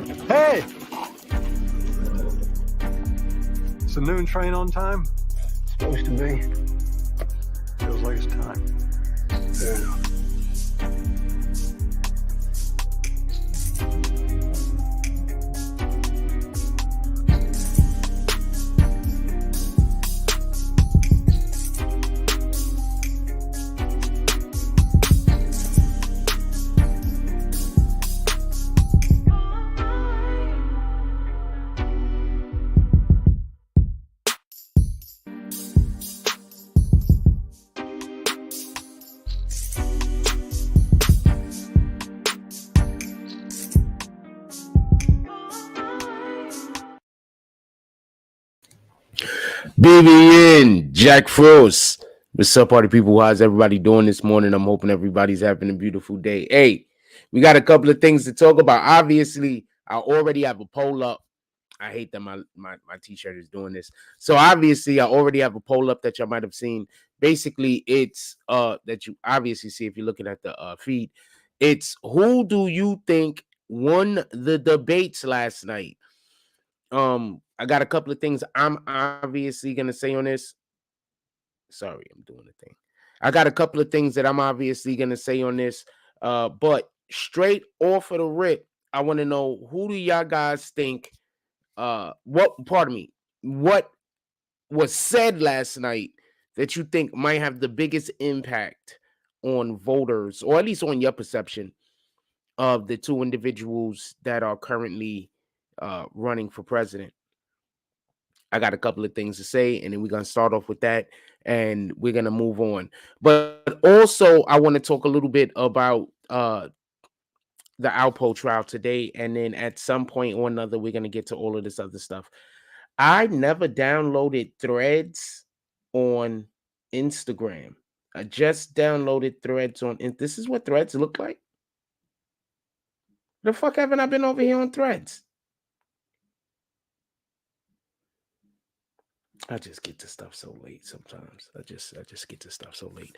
Hey! Is the noon train on time? Supposed to be. Feels like it's time. Fair enough. BBN, Jack Frost. What's up, party people? How's everybody doing this morning? I'm hoping everybody's having a beautiful day. Hey, we got a couple of things to talk about. Obviously, I already have a poll up. I hate that my t-shirt is doing this. So obviously, I already have a poll up that y'all might have seen. Basically, it's that you obviously see if you're looking at the feed. It's who do you think won the debates last night? I got a couple of things I'm obviously gonna say on this. Sorry, I'm doing a thing. I got a couple of things that I'm obviously gonna say on this. But straight off of the rip, I want to know who do y'all guys think? What was said last night that you think might have the biggest impact on voters, or at least on your perception of the two individuals that are currently running for president? I got a couple of things to say, and then we're going to start off with that, and we're going to move on. But also, I want to talk a little bit about the Alpo Trial today, and then at some point or another, we're going to get to all of this other stuff. I never downloaded Threads on Instagram. I just downloaded Threads on, and this is what Threads look like? The fuck haven't I been over here on Threads? I just get to stuff so late sometimes. I just get to stuff so late.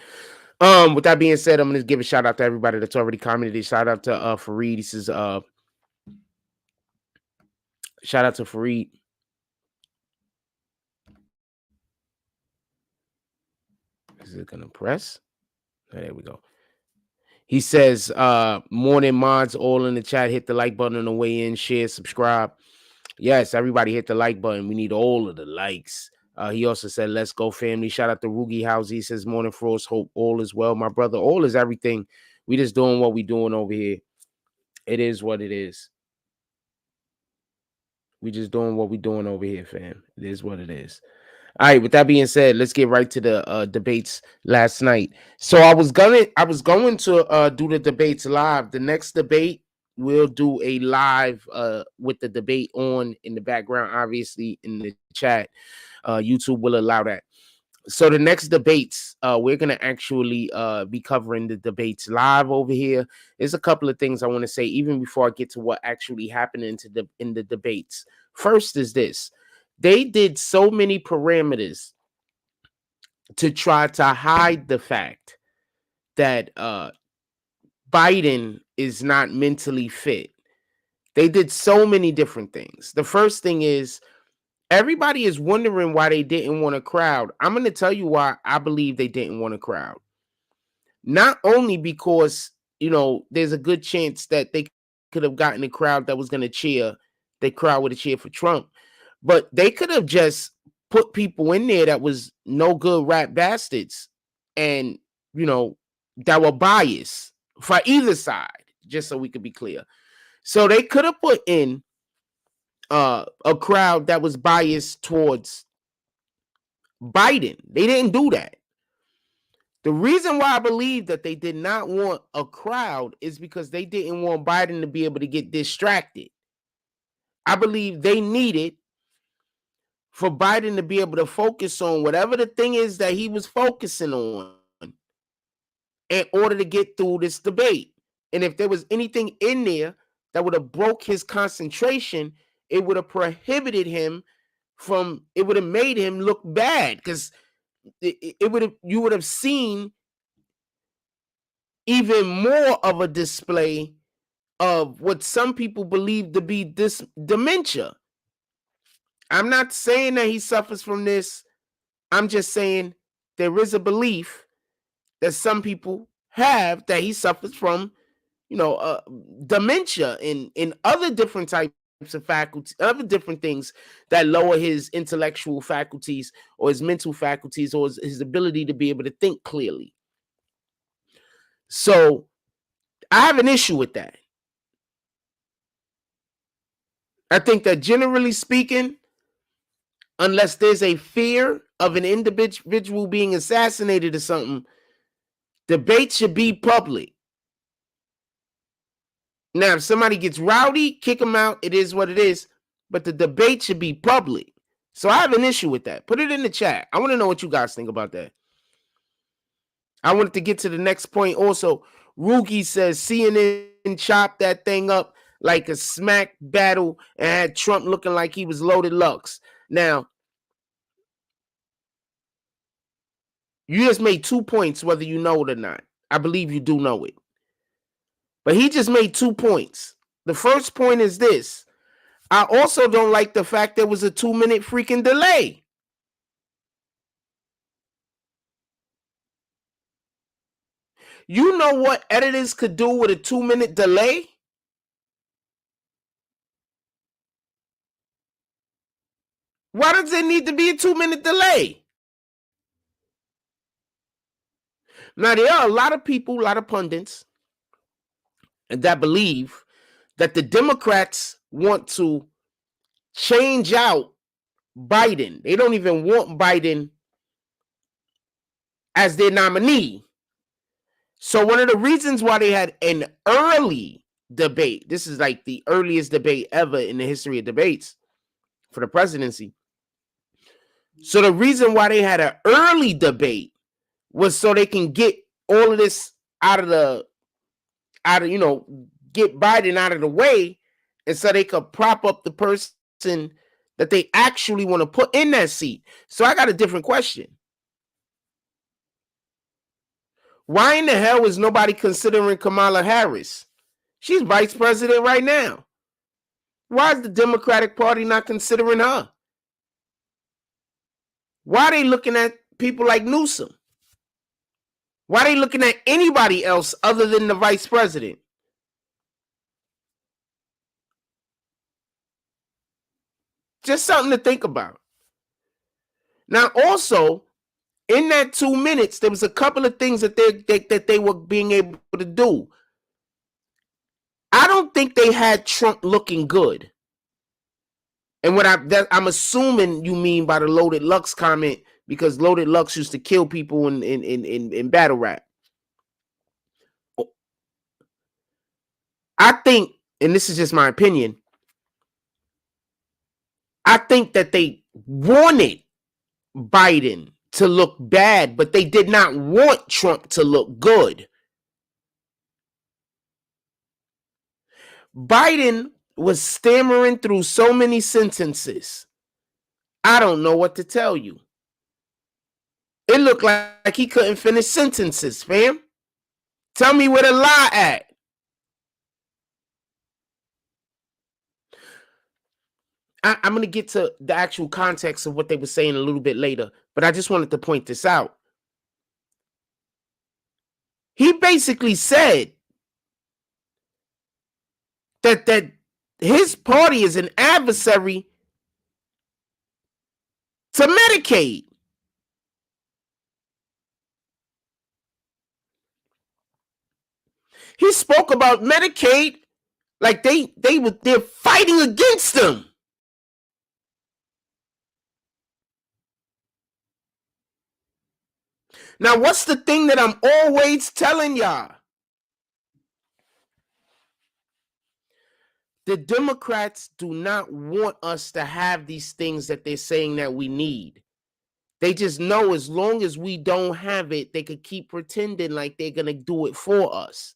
With that being said, I'm gonna give a shout out to everybody that's already commented. Shout out to Fareed. This is shout out to Fareed. Is it gonna press? Oh, there we go. He says, morning mods, all in the chat. Hit the like button on the way in, share, subscribe. Yes, everybody hit the like button. We need all of the likes. He also said, let's go, family. Shout out to Rugi House. He says, morning, Frost. Hope all is well. My brother, all is everything. We just doing what we doing over here. It is what it is. We just doing what we doing over here, fam. It is what it is. All right, with that being said, let's get right to the debates last night. So I was going to do the debates live. The next debate, we'll do a live with the debate on in the background, obviously in the chat. YouTube will allow that. So the next debates, we're going to actually be covering the debates live over here. There's a couple of things I want to say even before I get to what actually happened in the debates. First is this. They did so many parameters to try to hide the fact that Biden is not mentally fit. They did so many different things. The first thing is, everybody is wondering why they didn't want a crowd. I'm going to tell you why I believe they didn't want a crowd. Not only because, there's a good chance that they could have gotten a crowd that was going to cheer. The crowd would have cheered for Trump. But they could have just put people in there that was no good rat bastards and, that were biased for either side, just so we could be clear. So they could have put in a crowd that was biased towards Biden. They didn't do that. The reason why I believe that they did not want a crowd is because they didn't want Biden to be able to get distracted. I believe they needed for Biden to be able to focus on whatever the thing is that he was focusing on in order to get through this debate. And if there was anything in there that would have broke his concentration, it would have prohibited him from, it would have made him look bad, because you would have seen even more of a display of what some people believe to be this dementia. I'm not saying that he suffers from this. I'm just saying there is a belief that some people have that he suffers from, dementia and other different types of faculties, other different things that lower his intellectual faculties or his mental faculties or his ability to be able to think clearly. So I have an issue with that. I think that generally speaking, unless there's a fear of an individual being assassinated or something, debate should be public. Now, if somebody gets rowdy, kick them out. It is what it is. But the debate should be public. So I have an issue with that. Put it in the chat. I want to know what you guys think about that. I wanted to get to the next point also. Rugi says CNN chopped that thing up like a smack battle and had Trump looking like he was loaded Lux. Now, you just made 2 points, whether you know it or not. I believe you do know it. But he just made 2 points. The first point is this. I also don't like the fact there was a 2-minute freaking delay. You know what editors could do with a 2-minute delay? Why does there need to be a 2-minute delay? Now, there are a lot of people, a lot of pundits that believe that the Democrats want to change out Biden. They don't even want Biden as their nominee. So one of the reasons why they had an early debate, this is like the earliest debate ever in the history of debates for the presidency. So the reason why they had an early debate was so they can get all of this get Biden out of the way, and so they could prop up the person that they actually want to put in that seat. So I got a different question. Why in the hell is nobody considering Kamala Harris? She's vice president right now. Why is the Democratic Party not considering her? Why are they looking at people like Newsom? Why are they looking at anybody else other than the vice president? Just something to think about. Now, also, in that 2 minutes, there was a couple of things that they were being able to do. I don't think they had Trump looking good. And what I'm assuming you mean by the Loaded Lux comment, because Loaded Lux used to kill people in battle rap. I think, and this is just my opinion, I think that they wanted Biden to look bad, but they did not want Trump to look good. Biden was stammering through so many sentences. I don't know what to tell you. It looked like he couldn't finish sentences, fam. Tell me where the lie at. I'm going to get to the actual context of what they were saying a little bit later, but I just wanted to point this out. He basically said that his party is an adversary to Medicaid. He spoke about Medicaid like they're fighting against them. Now, what's the thing that I'm always telling y'all? The Democrats do not want us to have these things that they're saying that we need. They just know as long as we don't have it, they could keep pretending like they're going to do it for us.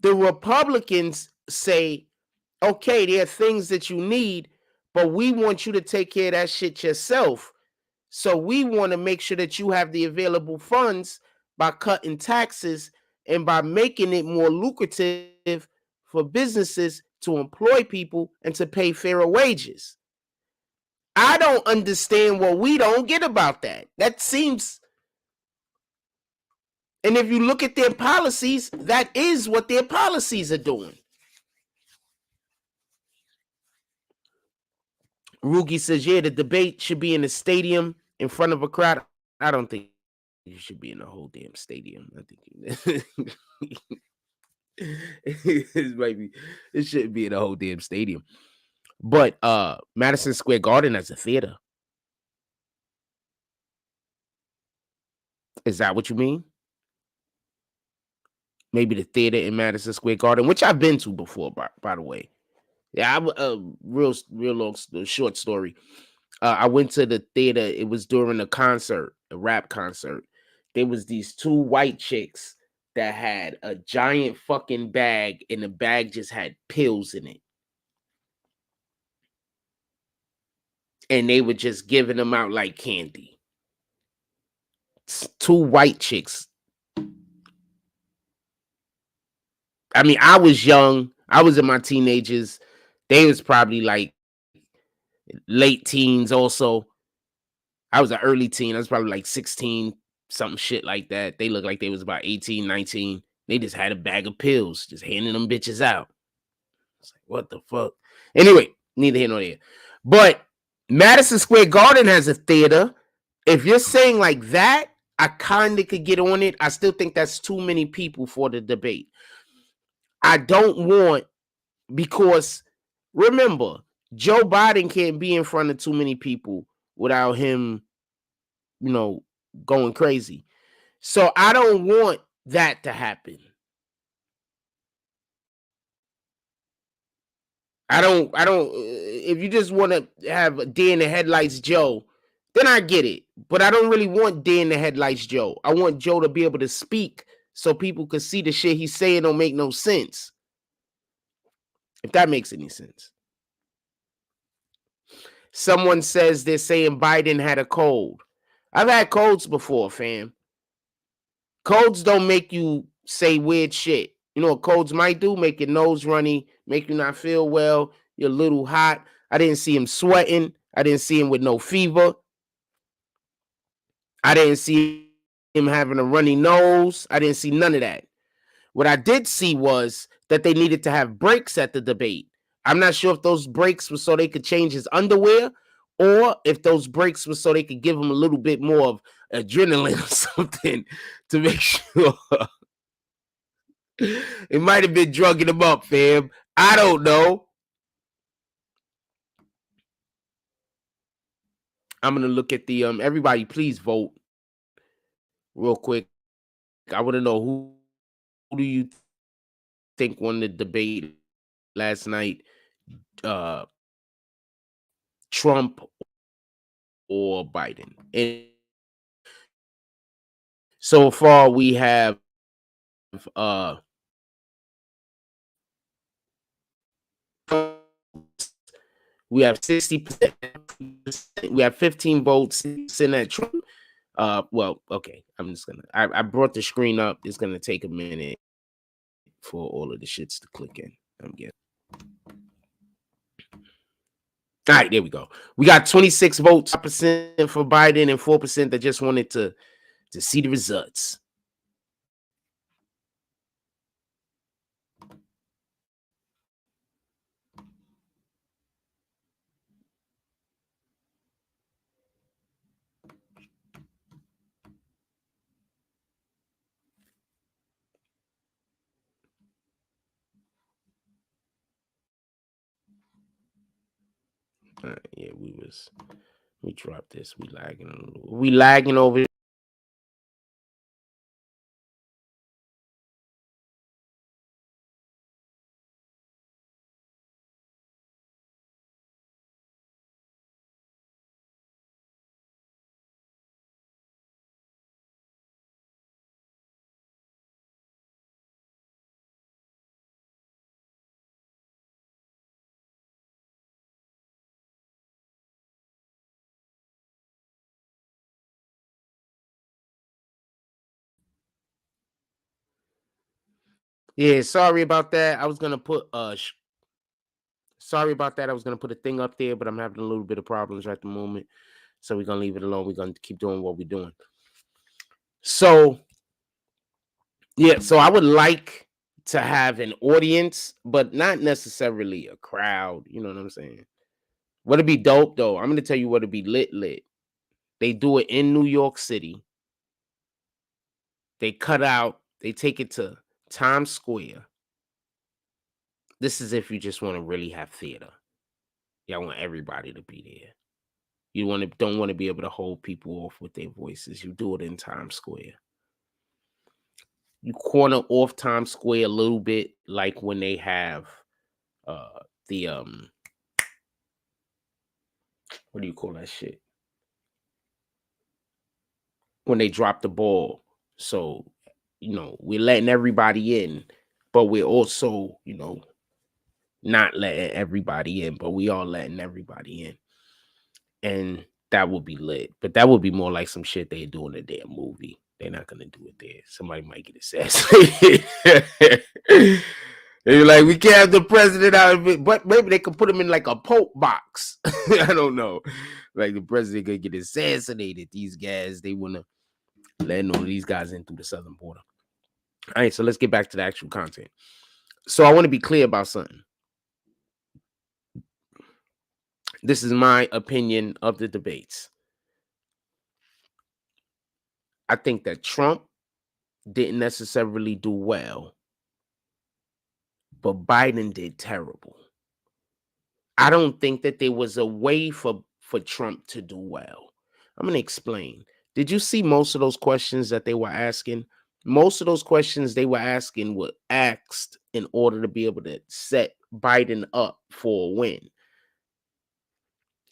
The Republicans say, okay, there are things that you need, but we want you to take care of that shit yourself. So we want to make sure that you have the available funds by cutting taxes and by making it more lucrative for businesses to employ people and to pay fairer wages. I don't understand what we don't get about that. That seems, and if you look at their policies, that is what their policies are doing. Rugi says, yeah, the debate should be in a stadium in front of a crowd. I don't think you should be in a whole damn stadium. I think it shouldn't be in a whole damn stadium. But Madison Square Garden as a theater. Is that what you mean? Maybe the theater in Madison Square Garden, which I've been to before, by the way. Yeah, real long, short story. I went to the theater. It was during a concert, a rap concert. There was these two white chicks that had a giant fucking bag, and the bag just had pills in it. And they were just giving them out like candy. Two white chicks. I mean, I was young. I was in my teenagers. They was probably like late teens also. I was an early teen. I was probably like 16, something shit like that. They looked like they was about 18, 19. They just had a bag of pills, just handing them bitches out. It's like, what the fuck? Anyway, neither here nor there. But Madison Square Garden has a theater. If you're saying like that, I kind of could get on it. I still think that's too many people for the debate. I don't want, because remember, Joe Biden can't be in front of too many people without him, going crazy. So I don't want that to happen. I don't, if you just want to have a deer in the headlights Joe, then I get it. But I don't really want deer in the headlights Joe. I want Joe to be able to speak so people can see the shit he's saying don't make no sense. If that makes any sense. Someone says they're saying Biden had a cold. I've had colds before, fam. Colds don't make you say weird shit. You know what colds might do? Make your nose runny, make you not feel well. You're a little hot. I didn't see him sweating. I didn't see him with no fever. I didn't see him having a runny nose. I didn't see none of that. What I did see was that they needed to have breaks at the debate. I'm not sure if those breaks were so they could change his underwear, or if those breaks were so they could give him a little bit more of adrenaline or something to make sure. It might have been drugging him up, fam. I don't know. I'm gonna look at the everybody please vote real quick. I want to know who do you think won the debate last night? Trump or Biden? And so far we have we have 60%. We have 15 votes in that Trump. Well, okay. I'm just gonna. I brought the screen up. It's gonna take a minute for all of the shits to click in. I'm getting. All right, there we go. We got 26 votes, 5% for Biden, and 4% that just wanted to see the results. All right, yeah, we dropped this. We lagging over Yeah, sorry about that. I was gonna put sorry about that. I was gonna put a thing up there, but I'm having a little bit of problems at the moment. So we're gonna leave it alone. We're gonna keep doing what we're doing. So yeah, so I would like to have an audience, but not necessarily a crowd. You know what I'm saying? What'd be dope though? I'm gonna tell you what'd be lit. They do it in New York City. They take it to Times Square. This is if you just want to really have theater. Y'all want everybody to be there. You don't want to be able to hold people off with their voices. You do it in Times Square. You corner off Times Square a little bit, like when they have the what do you call that shit? When they drop the ball. So, we're letting everybody in, but we're also, not letting everybody in, but we are letting everybody in. And that would be lit. But that would be more like some shit they do in a damn movie. They're not gonna do it there. Somebody might get assassinated. They're like, we can't have the president out of it, but maybe they could put him in like a Pope box. I don't know. Like the president could get assassinated. These guys, they wanna let all these guys in through the southern border. All right, so let's get back to the actual content. So I want to be clear about something. This is my opinion of the debates. I think that Trump didn't necessarily do well, but Biden did terrible. I don't think that there was a way for Trump to do well. I'm going to explain. Did you see most of those questions that they were asking? Most of those questions they were asking were asked in order to be able to set Biden up for a win.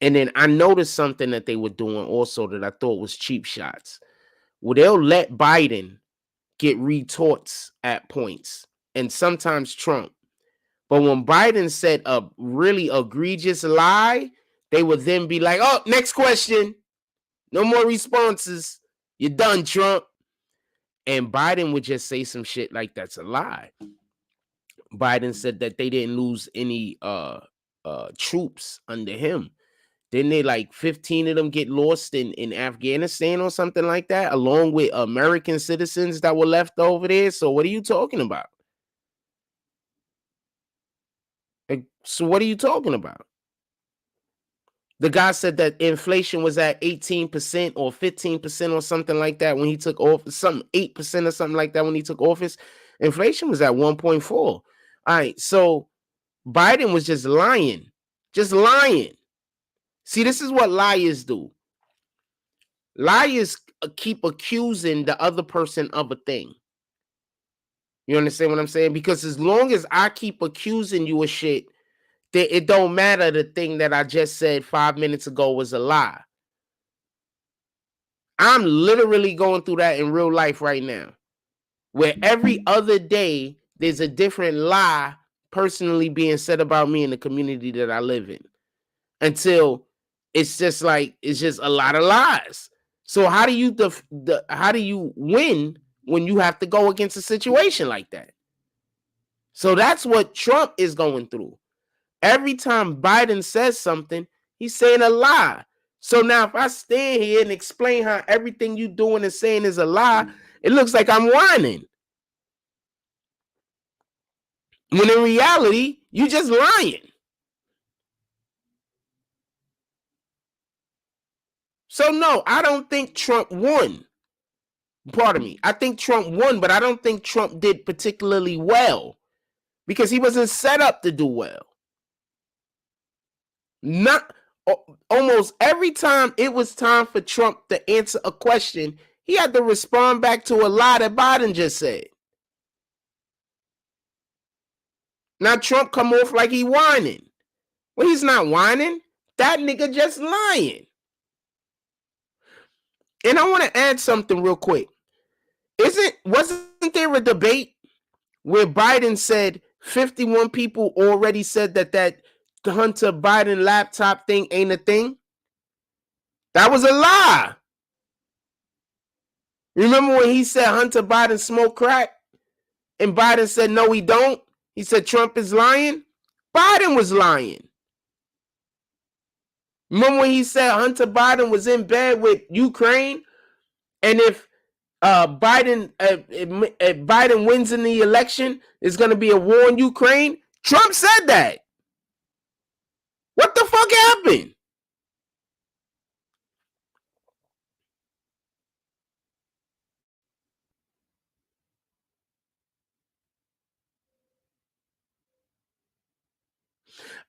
And then I noticed something that they were doing also that I thought was cheap shots. Well, they'll let Biden get retorts at points, and sometimes Trump. But when Biden said a really egregious lie, they would then be like, oh, next question. No more responses. You're done, Trump. And Biden would just say some shit like that's a lie. Biden said that they didn't lose any troops under him. Didn't they, like 15 of them get lost in Afghanistan or something like that, along with American citizens that were left over there? So what are you talking about? So what are you talking about? The guy said that inflation was at 18% or 15% or something like that when he took office, something 8% or something like that when he took office. Inflation was at 1.4. All right, so Biden was just lying. Just lying. See, this is what liars do. Liars keep accusing the other person of a thing. You understand what I'm saying? Because as long as I keep accusing you of shit, it don't matter the thing that I just said 5 minutes ago was a lie. I'm literally going through that in real life right now, where every other day there's a different lie personally being said about me in the community that I live in, until it's just a lot of lies. So how do you win when you have to go against a situation like that? So that's what Trump is going through. Every time Biden says something, he's saying a lie. So now if I stand here and explain how everything you doing and saying is a lie, it looks like I'm whining. When in reality, you just lying. So no, I don't think Trump won. Pardon me. I think Trump won, but I don't think Trump did particularly well because he wasn't set up to do well. Not almost every time it was time for Trump to answer a question, he had to respond back to a lie that Biden just said. Now Trump come off like he whining. Well, he's not whining. That nigga just lying. And I want to add something real quick. Wasn't there a debate where Biden said 51 people already said that Hunter Biden laptop thing ain't a thing? That was a lie. Remember when he said Hunter Biden smoked crack? And Biden said, no, we don't. He said Trump is lying. Biden was lying. Remember when he said Hunter Biden was in bed with Ukraine? And if Biden wins in the election, there's going to be a war in Ukraine. Trump said that. What the fuck happened?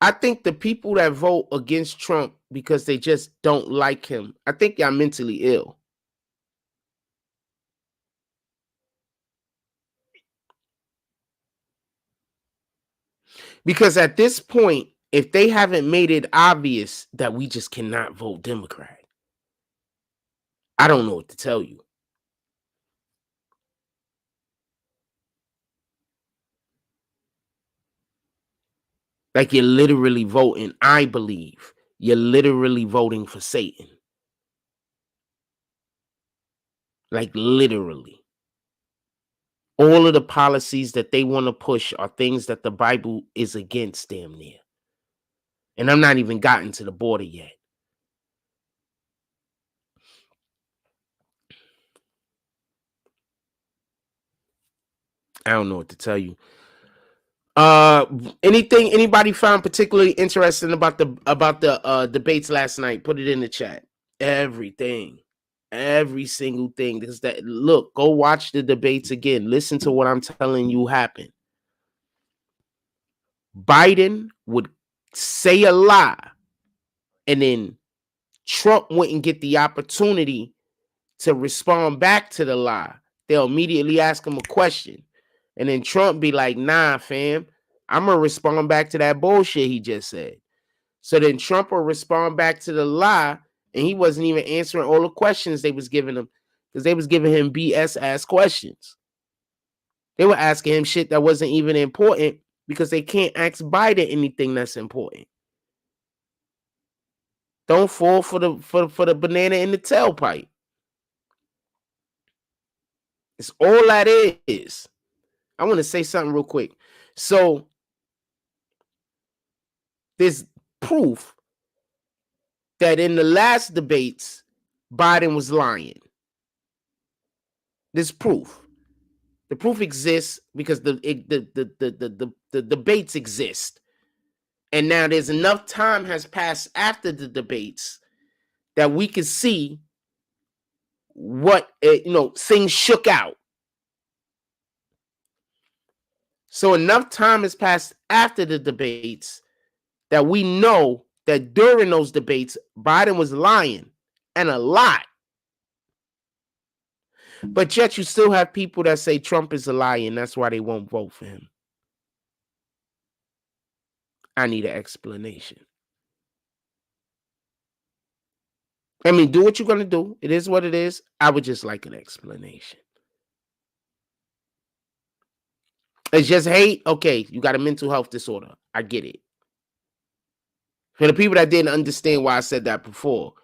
I think the people that vote against Trump because they just don't like him, I think y'all mentally ill. Because at this point, if they haven't made it obvious that we just cannot vote Democrat, I don't know what to tell you. Like, you're literally voting, I believe, you're literally voting for Satan. Like, literally. All of the policies that they want to push are things that the Bible is against, damn near. And I'm not even gotten to the border yet. I don't know what to tell you. Anybody found particularly interesting about the debates last night? Put it in the chat. Everything. Every single thing. Because that, look, go watch the debates again. Listen to what I'm telling you happened. Biden would say a lie, and then Trump wouldn't get the opportunity to respond back to the lie. They'll immediately ask him a question. And then Trump be like, nah, fam, I'm going to respond back to that bullshit he just said. So then Trump will respond back to the lie, and he wasn't even answering all the questions they was giving him, because they was giving him BS-ass questions. They were asking him shit that wasn't even important, because they can't ask Biden anything that's important. Don't fall for the banana in the tailpipe. It's all that is. I want to say something real quick. So there's proof that in the last debates, Biden was lying. There's proof. The proof exists because the debates exist. And now there's enough time has passed after the debates that we can see what, things shook out. So enough time has passed after the debates that we know that during those debates, Biden was lying, and a lot. But yet you still have people that say Trump is a liar, and that's why they won't vote for him. I need an explanation. I mean, do what you're going to do. It is what it is. I would just like an explanation. It's just hate. Okay, you got a mental health disorder. I get it. For the people that didn't understand why I said that before,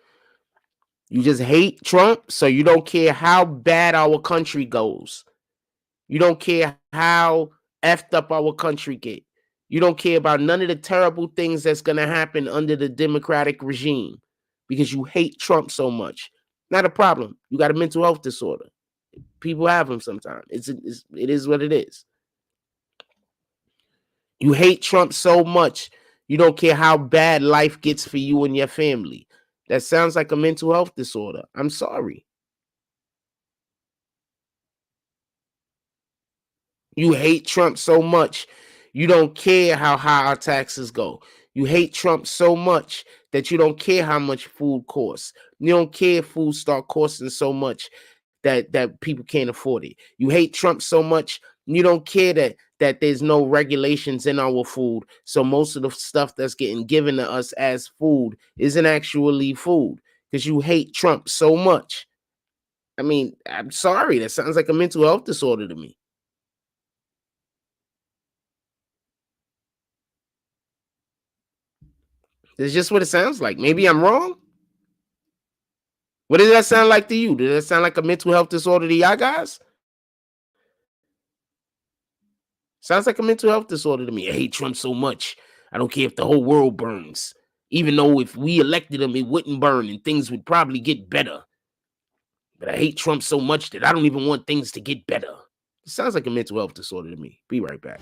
you just hate Trump, so you don't care how bad our country goes. You don't care how effed up our country get. You don't care about none of the terrible things that's going to happen under the Democratic regime because you hate Trump so much. Not a problem. You got a mental health disorder. People have them sometimes. It is what it is. You hate Trump so much, you don't care how bad life gets for you and your family. That sounds like a mental health disorder. I'm sorry. You hate Trump so much, you don't care how high our taxes go. You hate Trump so much that you don't care how much food costs. You don't care if food start costing so much that people can't afford it. You hate Trump so much, you don't care that there's no regulations in our food. So most of the stuff that's getting given to us as food isn't actually food because you hate Trump so much. I mean, I'm sorry. That sounds like a mental health disorder to me. It's just what it sounds like. Maybe I'm wrong. What does that sound like to you? Does that sound like a mental health disorder to y'all guys? Sounds like a mental health disorder to me. I hate Trump so much. I don't care if the whole world burns. Even though if we elected him, it wouldn't burn and things would probably get better. But I hate Trump so much that I don't even want things to get better. It sounds like a mental health disorder to me. Be right back.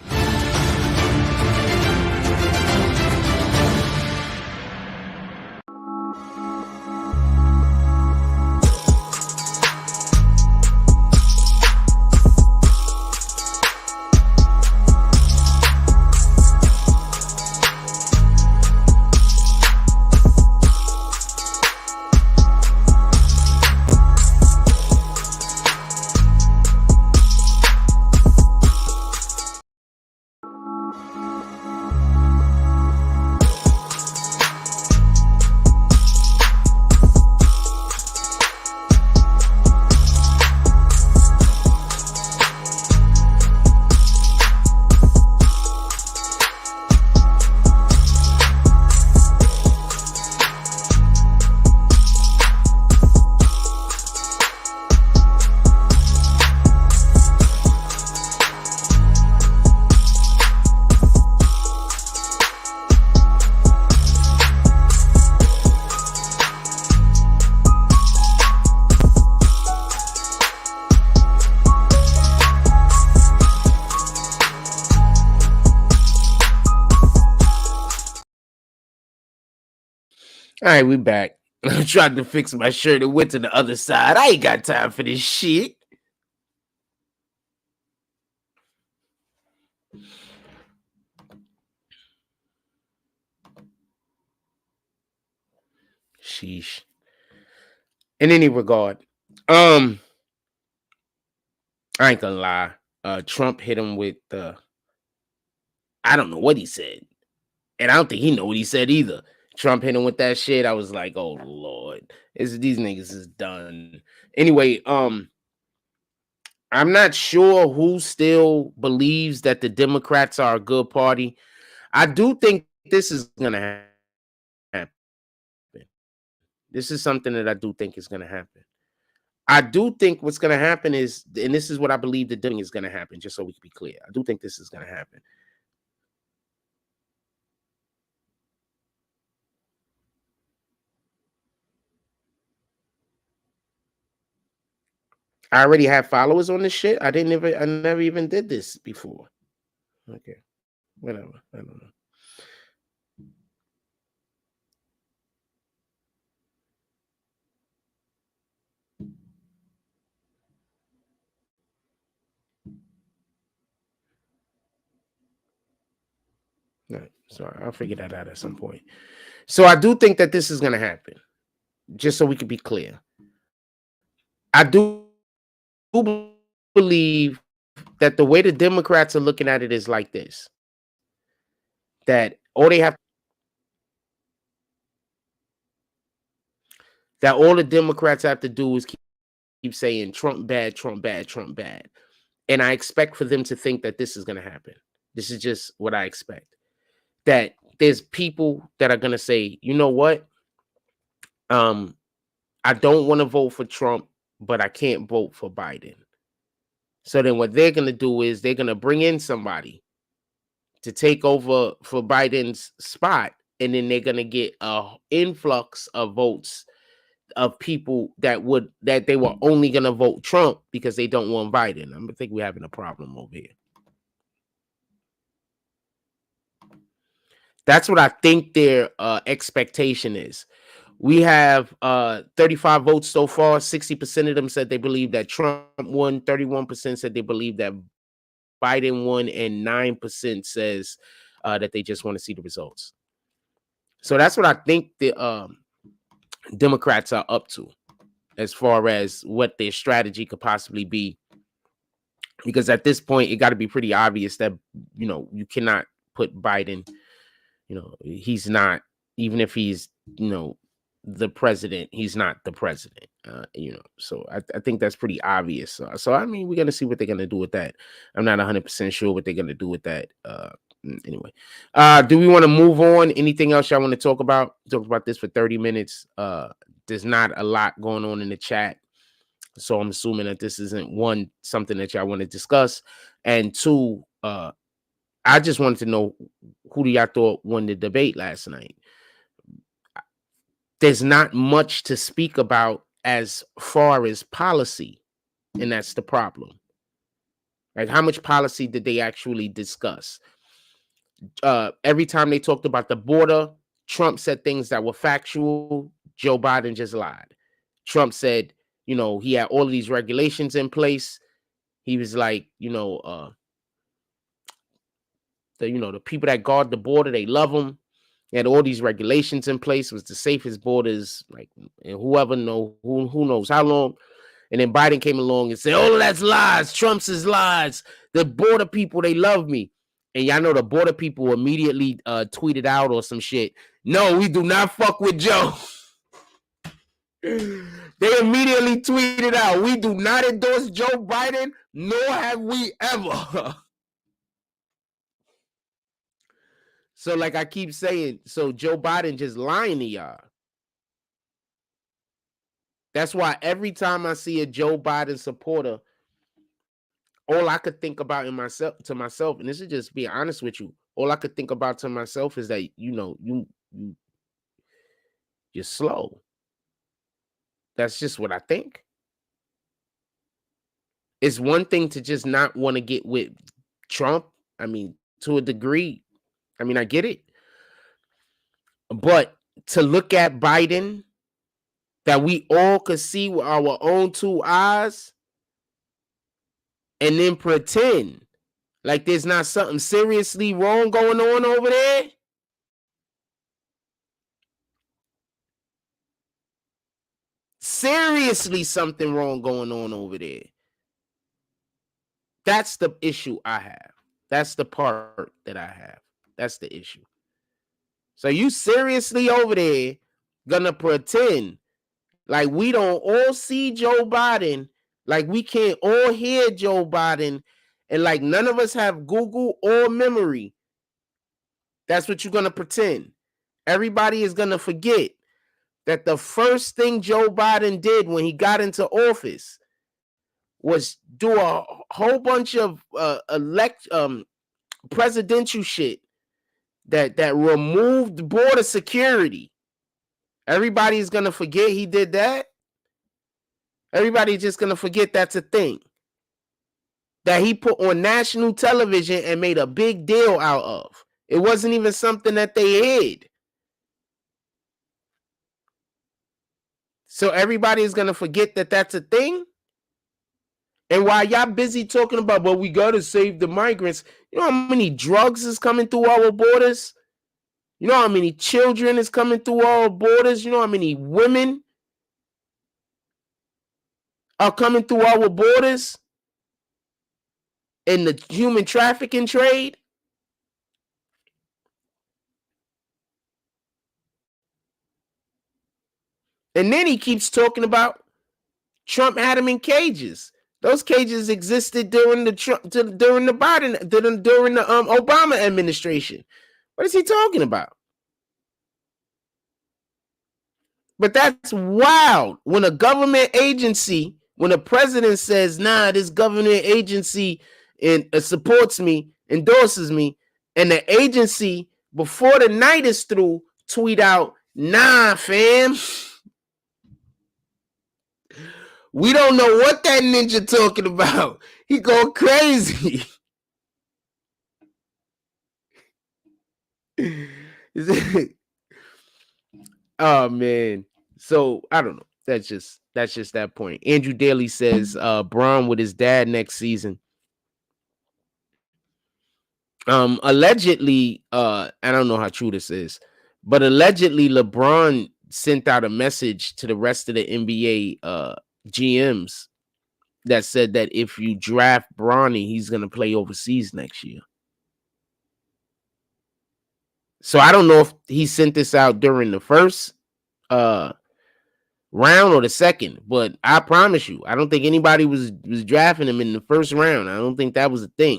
All right, we back. I tried to fix my shirt. It went to the other side. I ain't got time for this shit. Sheesh. In any regard, I ain't gonna lie. Trump hit him with I don't know what he said. And I don't think he know what he said either. Trump hit him with that shit. I was like, oh Lord, these niggas is done. Anyway, I'm not sure who still believes that the Democrats are a good party. I do think this is gonna happen. This is something that I do think is gonna happen. I do think what's gonna happen is, and this is what I believe the doing is gonna happen, just so we can be clear. I do think this is gonna happen. I already have followers on this shit. I never even did this before. Okay, whatever. I don't know. All right, sorry, I'll figure that out at some point. So I do think that this is gonna happen. Just so we can be clear, I do believe that the way the Democrats are looking at it is like this: that all the Democrats have to do is keep saying Trump bad, Trump bad, Trump bad. And I expect for them to think that this is going to happen. This is just what I expect. That there's people that are going to say, you know what? I don't want to vote for Trump, but I can't vote for Biden. So then what they're going to do is they're going to bring in somebody to take over for Biden's spot. And then they're going to get an influx of votes of people that they were only going to vote Trump because they don't want Biden. I think we're having a problem over here. That's what I think their expectation is. We have 35 votes so far. 60% of them said they believe that Trump won. 31% said they believe that Biden won, and 9% says that they just want to see the results. So that's what I think the Democrats are up to as far as what their strategy could possibly be. Because at this point, it got to be pretty obvious that, you know, you cannot put Biden, you know, he's not, even if he's, you know, the president, he's not the president, you know, so I think that's pretty obvious. So, I mean, we're going to see what they're going to do with that. I'm not 100% sure what they're going to do with that. Anyway, do we want to move on? Anything else y'all want to talk about? Talk about this for 30 minutes. There's not a lot going on in the chat. So I'm assuming that this isn't something that y'all want to discuss. And two, I just wanted to know, who do y'all thought won the debate last night? There's not much to speak about as far as policy, and that's the problem. Like, how much policy did they actually discuss? Every time they talked about the border, Trump said things that were factual. Joe Biden just lied. Trump said, he had all of these regulations in place. He was like, the people that guard the border, they love them. He had all these regulations in place. It was the safest borders, like, and whoever who knows how long. And then Biden came along and said, "Oh, that's lies. Trump's is lies. The border people, they love me." And y'all know the border people immediately tweeted out or some shit. "No, we do not fuck with Joe." They immediately tweeted out, "We do not endorse Joe Biden, nor have we ever." So, like I keep saying, so Joe Biden just lying to y'all. That's why every time I see a Joe Biden supporter, all I could think about to myself, and this is just being honest with you, all I could think about to myself is that, you're slow. That's just what I think. It's one thing to just not want to get with Trump. I mean, to a degree, I get it. But to look at Biden that we all could see with our own two eyes and then pretend like there's not something seriously wrong going on over there. Seriously, something wrong going on over there. That's the issue I have. That's the part that I have. That's the issue. So you seriously over there gonna pretend like we don't all see Joe Biden, like we can't all hear Joe Biden, and like none of us have Google or memory. That's what you're gonna pretend. Everybody is gonna forget that the first thing Joe Biden did when he got into office was do a whole bunch of presidential shit that removed border security. Everybody's gonna forget he did that. Everybody's just gonna forget that's a thing that he put on national television and made a big deal out of. It wasn't even something that they hid. So everybody is gonna forget that that's a thing. And while y'all busy talking about, well, we gotta save the migrants, you know how many drugs is coming through our borders? You know how many children is coming through our borders? You know how many women are coming through our borders in the human trafficking trade? And then he keeps talking about Trump had him in cages. Those cages existed during the Obama administration. What is he talking about? But that's wild. When a government agency, when a president says, "Nah, this government agency supports me, endorses me," and the agency before the night is through tweet out, "Nah, fam, we don't know what that ninja talking about. He going crazy." Oh man. So I don't know. That's just that point. Andrew Daly says Braun with his dad next season. Allegedly, I don't know how true this is, but allegedly LeBron sent out a message to the rest of the NBA GMs that said that if you draft Bronny, he's gonna play overseas next year. So I don't know if he sent this out during the first round or the second, but I promise you, I don't think anybody was drafting him in the first round. I don't think that was a thing.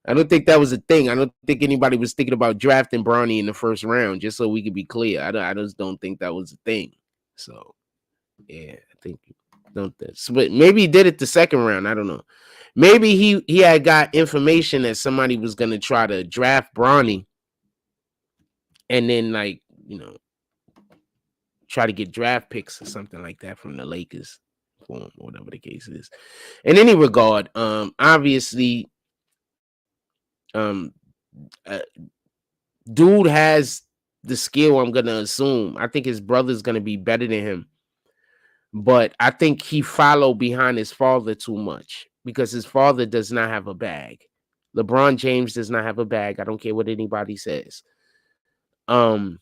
I don't think that was a thing. I don't think anybody was thinking about drafting Bronny in the first round, just so we could be clear. I just don't think that was a thing. So, yeah, I think Don't this, but maybe he did it the second round. I don't know. Maybe he had got information that somebody was gonna try to draft Bronny, and then like try to get draft picks or something like that from the Lakers, or whatever the case is. In any regard, obviously, uh, dude has the skill. I'm gonna assume. I think his brother's gonna be better than him, but I think he followed behind his father too much because his father does not have a bag. LeBron James does not have a bag. I don't care what anybody says. Since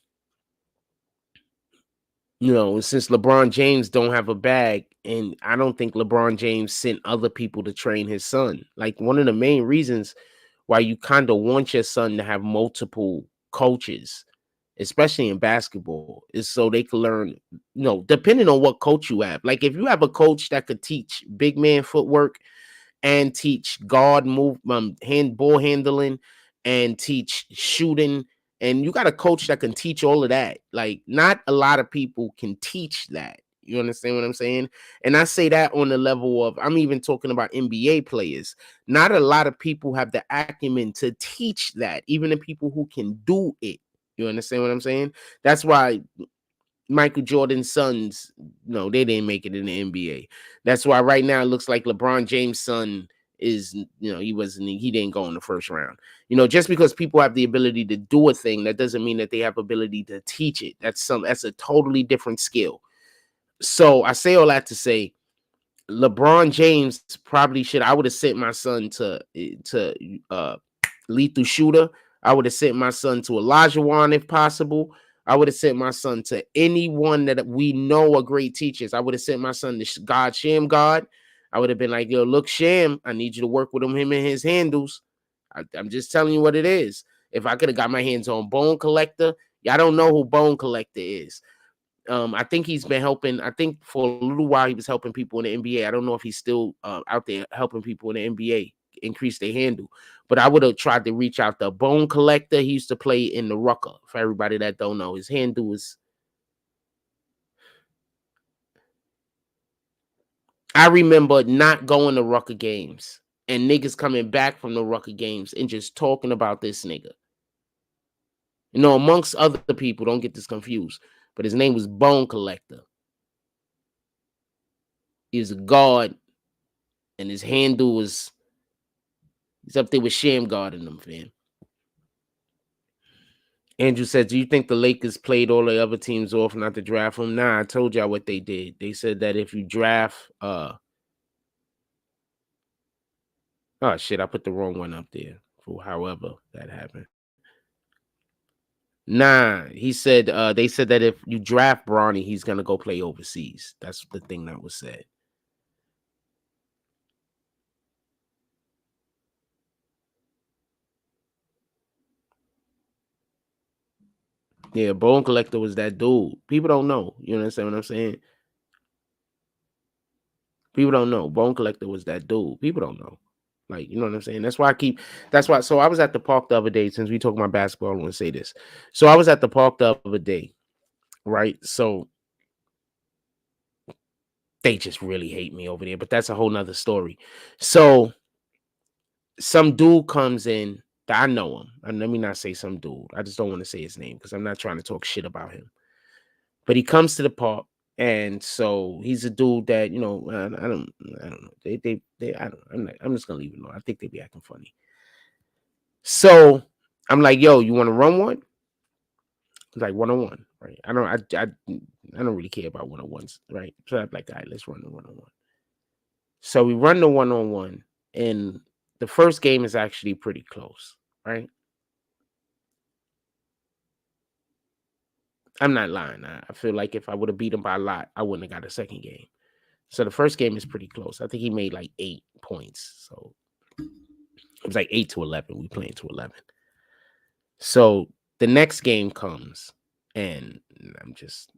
LeBron James don't have a bag, and I don't think LeBron James sent other people to train his son. Like, one of the main reasons why you kind of want your son to have multiple coaches, especially in basketball, is so they can learn, depending on what coach you have. Like, if you have a coach that could teach big man footwork and teach guard move, ball handling, and teach shooting, and you got a coach that can teach all of that. Like, not a lot of people can teach that. You understand what I'm saying? And I say that on the level of, I'm even talking about NBA players. Not a lot of people have the acumen to teach that, even the people who can do it. You understand what I'm saying? That's why Michael Jordan's sons, no, they didn't make it in the NBA. That's why right now it looks like LeBron James' son is, he didn't go in the first round. Just because people have the ability to do a thing, that doesn't mean that they have ability to teach it. That's a totally different skill. So I say all that to say, LeBron James probably should. I would have sent my son to Lethal Shooter. I would have sent my son to Olajuwon if possible. I would have sent my son to anyone that we know are great teachers. I would have sent my son to Sham God. I would have been like, yo, look, Sham, I need you to work with him and his handles. I'm just telling you what it is. If I could have got my hands on Bone Collector, y'all don't know who Bone Collector is. I think he's been helping. I think for a little while he was helping people in the NBA. I don't know if he's still out there helping people in the NBA increase their handle. But I would have tried to reach out to Bone Collector. He used to play in the Rucker. For everybody that don't know, his handle is. I remember not going to Rucker games and niggas coming back from the Rucker games and just talking about this nigga. Amongst other people, don't get this confused, but his name was Bone Collector. He was a guard, and his handle was, he's up there with Sham God in them, fam. Andrew said, do you think the Lakers played all the other teams off not to draft him? Nah, I told y'all what they did. They said that if you draft, oh shit, I put the wrong one up there for however that happened. Nah, he said, they said that if you draft Bronny, he's gonna go play overseas. That's the thing that was said. Yeah, Bone Collector was that dude. People don't know. You understand what I'm saying? People don't know. Bone Collector was that dude. People don't know. Like, you know what I'm saying? That's why so I was at the park the other day, since we talk about basketball, I want to say this. So I was at the park the other day, right? So they just really hate me over there, but that's a whole nother story. So some dude comes in that I know him. And let me not say some dude. I just don't want to say his name because I'm not trying to talk shit about him. But he comes to the park, and so he's a dude that, I don't know. I'm just gonna leave it alone. I think they be acting funny. So I'm like, yo, you want to run one? Like 1-on-1, right? I don't really care about 1-on-1s, right? So I'm like, all right, let's run the 1-on-1. So we run the 1-on-1, and the first game is actually pretty close, right? I'm not lying. I feel like if I would have beat him by a lot, I wouldn't have got a second game. So the first game is pretty close. I think he made like 8 points. So it was like 8-11. We playing to 11. So the next game comes, and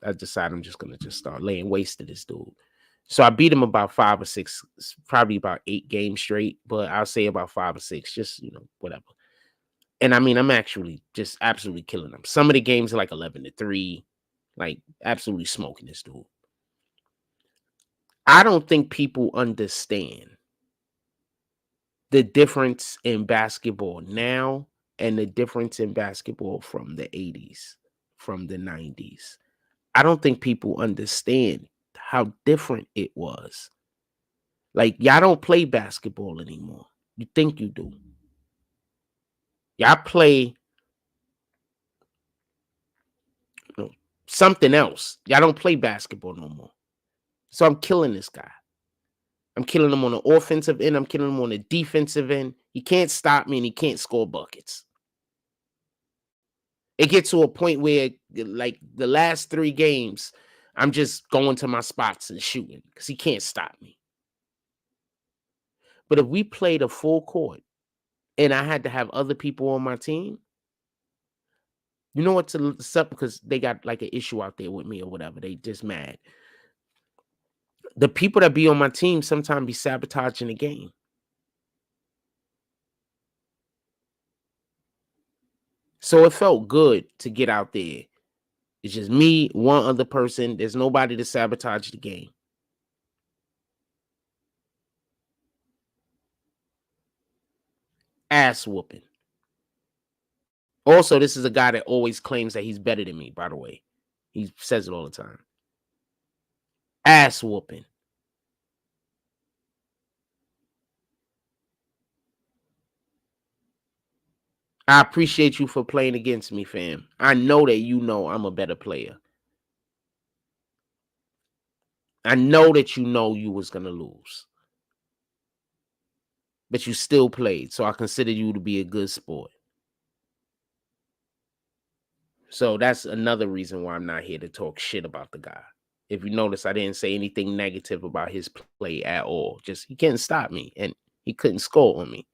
I decide I'm just gonna just start laying waste to this dude. So I beat him about 5 or 6, probably about 8 games straight, but I'll say about 5 or 6, just whatever. And I mean, I'm actually just absolutely killing him. Some of the games are like 11-3, like absolutely smoking this dude. I don't think people understand the difference in basketball now and the difference in basketball from the 80s, from the 90s. I don't think people understand how different it was. Like, y'all don't play basketball anymore. You think you do. Y'all play something else. Y'all don't play basketball no more. So I'm killing this guy. I'm killing him on the offensive end. I'm killing him on the defensive end. He can't stop me and he can't score buckets. It gets to a point where, like, the last 3 games, I'm just going to my spots and shooting because he can't stop me. But if we played a full court and I had to have other people on my team, you know what to set, because they got like an issue out there with me or whatever. They just mad. The people that be on my team sometimes be sabotaging the game. So it felt good to get out there. It's just me, one other person. There's nobody to sabotage the game. Ass whooping. Also, this is a guy that always claims that he's better than me, by the way. He says it all the time. Ass whooping. I appreciate you for playing against me, fam. I know that you know I'm a better player. I know that you know you was going to lose. But you still played, so I consider you to be a good sport. So that's another reason why I'm not here to talk shit about the guy. If you notice, I didn't say anything negative about his play at all. Just he couldn't stop me, and he couldn't score on me.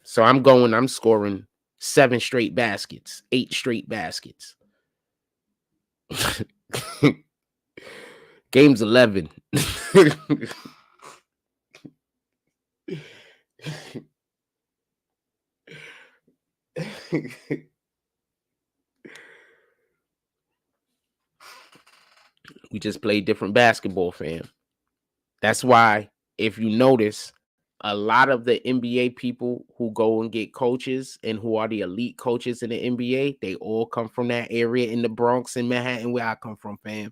So I'm scoring 7 straight baskets, 8 straight baskets. Game's 11. We just play different basketball, fam. That's why, if you notice, a lot of the NBA people who go and get coaches and who are the elite coaches in the NBA, they all come from that area in the Bronx and Manhattan where I come from, fam.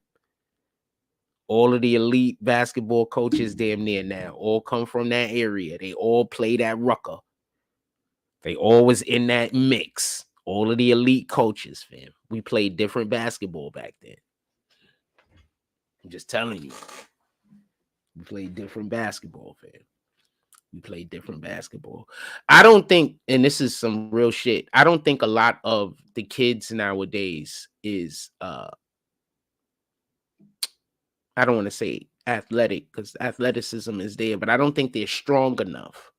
All of the elite basketball coaches damn near now all come from that area. They all play that rucker. They always in that mix. All of the elite coaches, fam. We played different basketball back then. I'm just telling you. We played different basketball, fam. We played different basketball. I don't think, and this is some real shit, I don't think a lot of the kids nowadays is I don't want to say athletic, because athleticism is there, but I don't think they're strong enough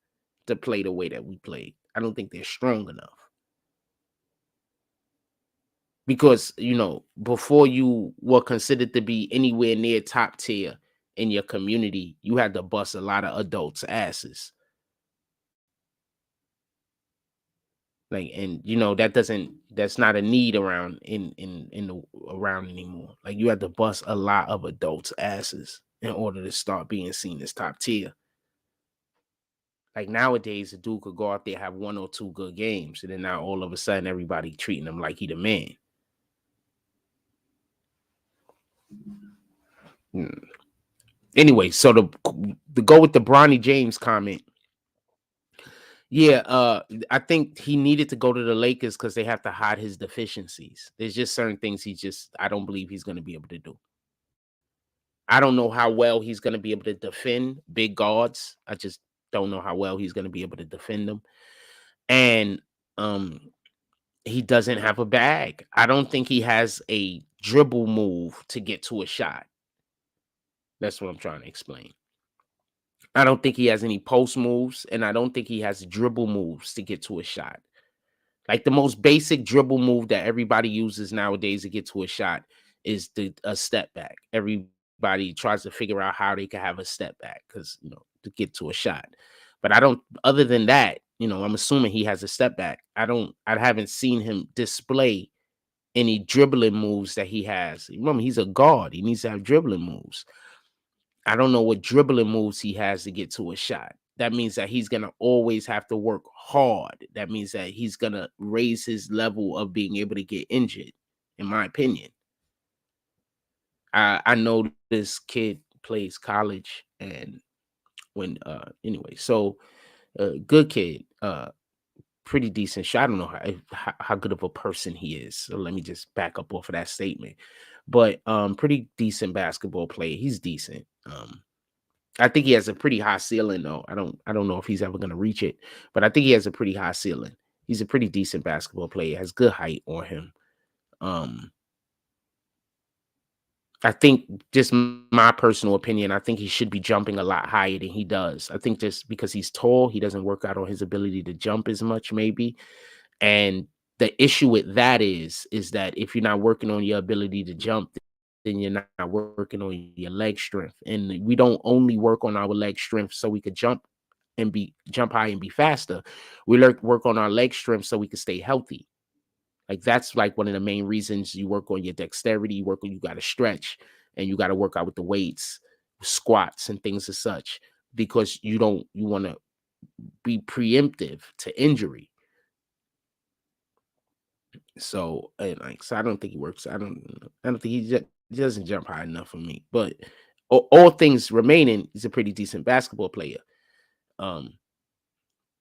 to play the way that we played. I don't think they're strong enough. Because, you know, before you were considered to be anywhere near top tier in your community, you had to bust a lot of adults' asses. Like, and you know, that's not a need around around anymore. Like, you had to bust a lot of adults' asses in order to start being seen as top tier. Like, nowadays, a dude could go out there, have 1 or 2 good games, and then now all of a sudden everybody treating him like he the man. Anyway, so to go with the Bronny James comment, yeah, I think he needed to go to the Lakers because they have to hide his deficiencies. There's just certain things I don't believe he's going to be able to do. I don't know how well he's going to be able to defend big guards. I just don't know how well he's going to be able to defend them. And he doesn't have a bag. I don't think he has a dribble move to get to a shot. That's what I'm trying to explain. I don't think he has any post moves, and I don't think he has dribble moves to get to a shot. Like, the most basic dribble move that everybody uses nowadays to get to a shot is a step back. Everybody tries to figure out how they can have a step back because, you know, to get to a shot. But other than that, you know, I'm assuming he has a step back. I haven't seen him display any dribbling moves that he has. Remember, he's a guard. He needs to have dribbling moves. I don't know what dribbling moves he has to get to a shot. That means that he's going to always have to work hard. That means that he's going to raise his level of being able to get injured, in my opinion. I know this kid plays college, and when anyway, so good kid, pretty decent shot. I don't know how good of a person he is. So let me just back up off of that statement. But pretty decent basketball player. He's decent. I think he has a pretty high ceiling though. I don't know if he's ever gonna reach it, but I think he has a pretty high ceiling. He's a pretty decent basketball player, has good height on him. I think, just my personal opinion, I think he should be jumping a lot higher than he does. I think just because he's tall, he doesn't work out on his ability to jump as much, maybe. And the issue with that is that if you're not working on your ability to jump, then you're not working on your leg strength. And we don't only work on our leg strength so we could jump high and be faster. We work on our leg strength so we can stay healthy. Like that's like one of the main reasons you work on your dexterity. You got to stretch, and you got to work out with the weights, squats, and things as such, because you want to be preemptive to injury. So, and like, so I don't think he works. I don't think he doesn't jump high enough for me. But all things remaining, he's a pretty decent basketball player.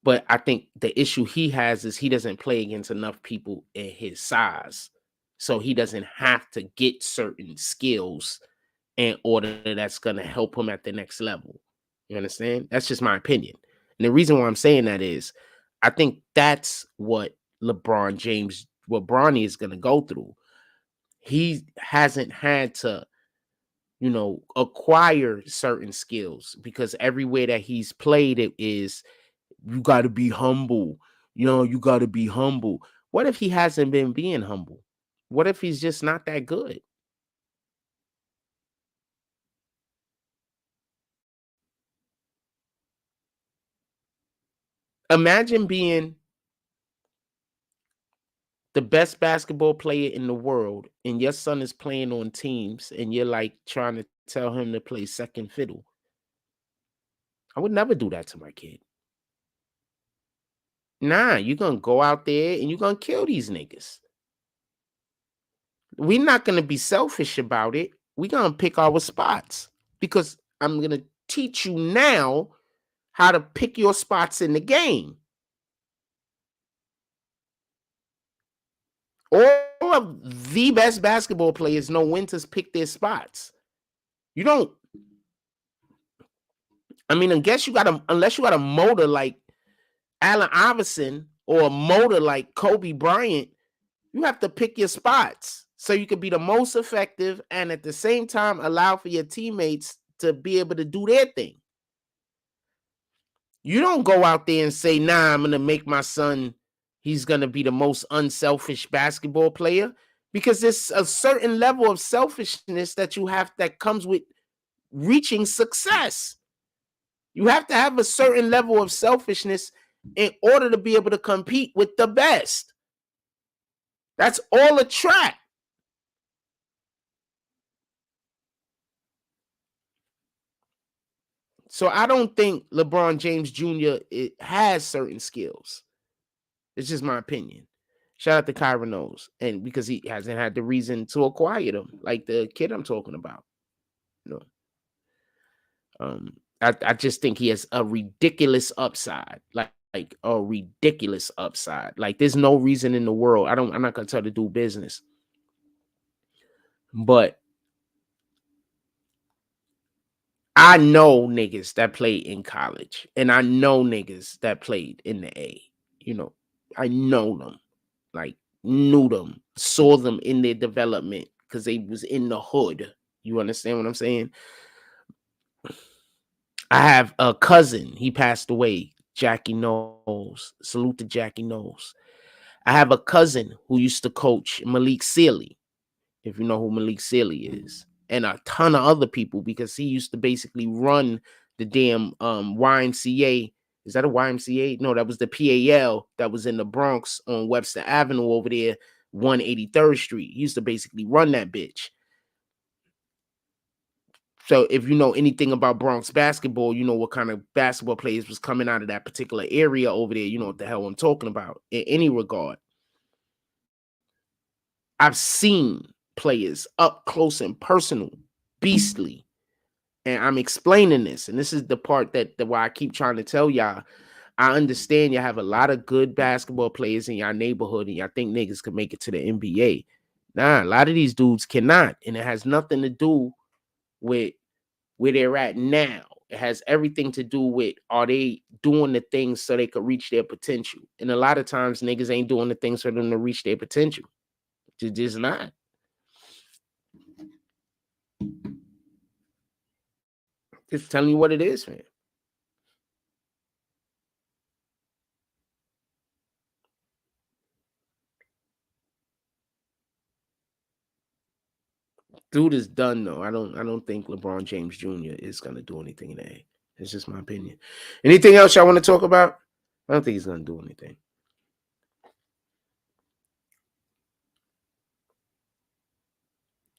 But I think the issue he has is he doesn't play against enough people in his size. So he doesn't have to get certain skills in order that's going to help him at the next level. You understand? That's just my opinion. And the reason why I'm saying that is I think that's what LeBron James, what Bronny is going to go through. He hasn't had to, acquire certain skills, because everywhere that he's played, it is, you got to be humble. You got to be humble. What if he hasn't been being humble? What if he's just not that good? Imagine being the best basketball player in the world, and your son is playing on teams, and you're like trying to tell him to play second fiddle. I would never do that to my kid. Nah, you're going to go out there and you're going to kill these niggas. We're not going to be selfish about it. We're going to pick our spots, because I'm going to teach you now how to pick your spots in the game. All of the best basketball players know when to pick their spots. You don't. I mean, unless you got a motor like Allen Iverson or a motor like Kobe Bryant, you have to pick your spots so you can be the most effective and at the same time allow for your teammates to be able to do their thing. You don't go out there and say, nah, I'm going to make my son, he's going to be the most unselfish basketball player, because there's a certain level of selfishness that you have that comes with reaching success. You have to have a certain level of selfishness in order to be able to compete with the best. That's all a trap. So I don't think LeBron James Jr. has certain skills. It's just my opinion. Shout out to Kyra Knows, and because he hasn't had the reason to acquire them, like the kid I'm talking about. I just think he has a ridiculous upside, like a ridiculous upside. Like there's no reason in the world. I'm not gonna tell to do business, but I know niggas that played in college, and I know niggas that played in the A. I know them, like knew them, saw them in their development because they was in the hood. You understand what I'm saying? I have a cousin. He passed away. Jackie Knowles. Salute to Jackie Knowles. I have a cousin who used to coach Malik Sealy, if you know who Malik Sealy is, and a ton of other people, because he used to basically run the damn YMCA. Is that a YMCA? No, that was the PAL that was in the Bronx on Webster Avenue over there, 183rd Street. He used to basically run that bitch. So if you know anything about Bronx basketball, you know what kind of basketball players was coming out of that particular area over there. You know what the hell I'm talking about in any regard. I've seen players up close and personal, beastly. And I'm explaining this. And this is the part that why I keep trying to tell y'all. I understand you have a lot of good basketball players in your neighborhood and y'all think niggas could make it to the NBA. Nah, a lot of these dudes cannot. And it has nothing to do with where they're at now. It has everything to do with, are they doing the things so they could reach their potential? And a lot of times niggas ain't doing the things for them to reach their potential. Just not. Just telling you what it is, man. Dude is done though. I don't think LeBron James Jr. is gonna do anything in A. It's just my opinion. Anything else y'all want to talk about? I don't think he's gonna do anything.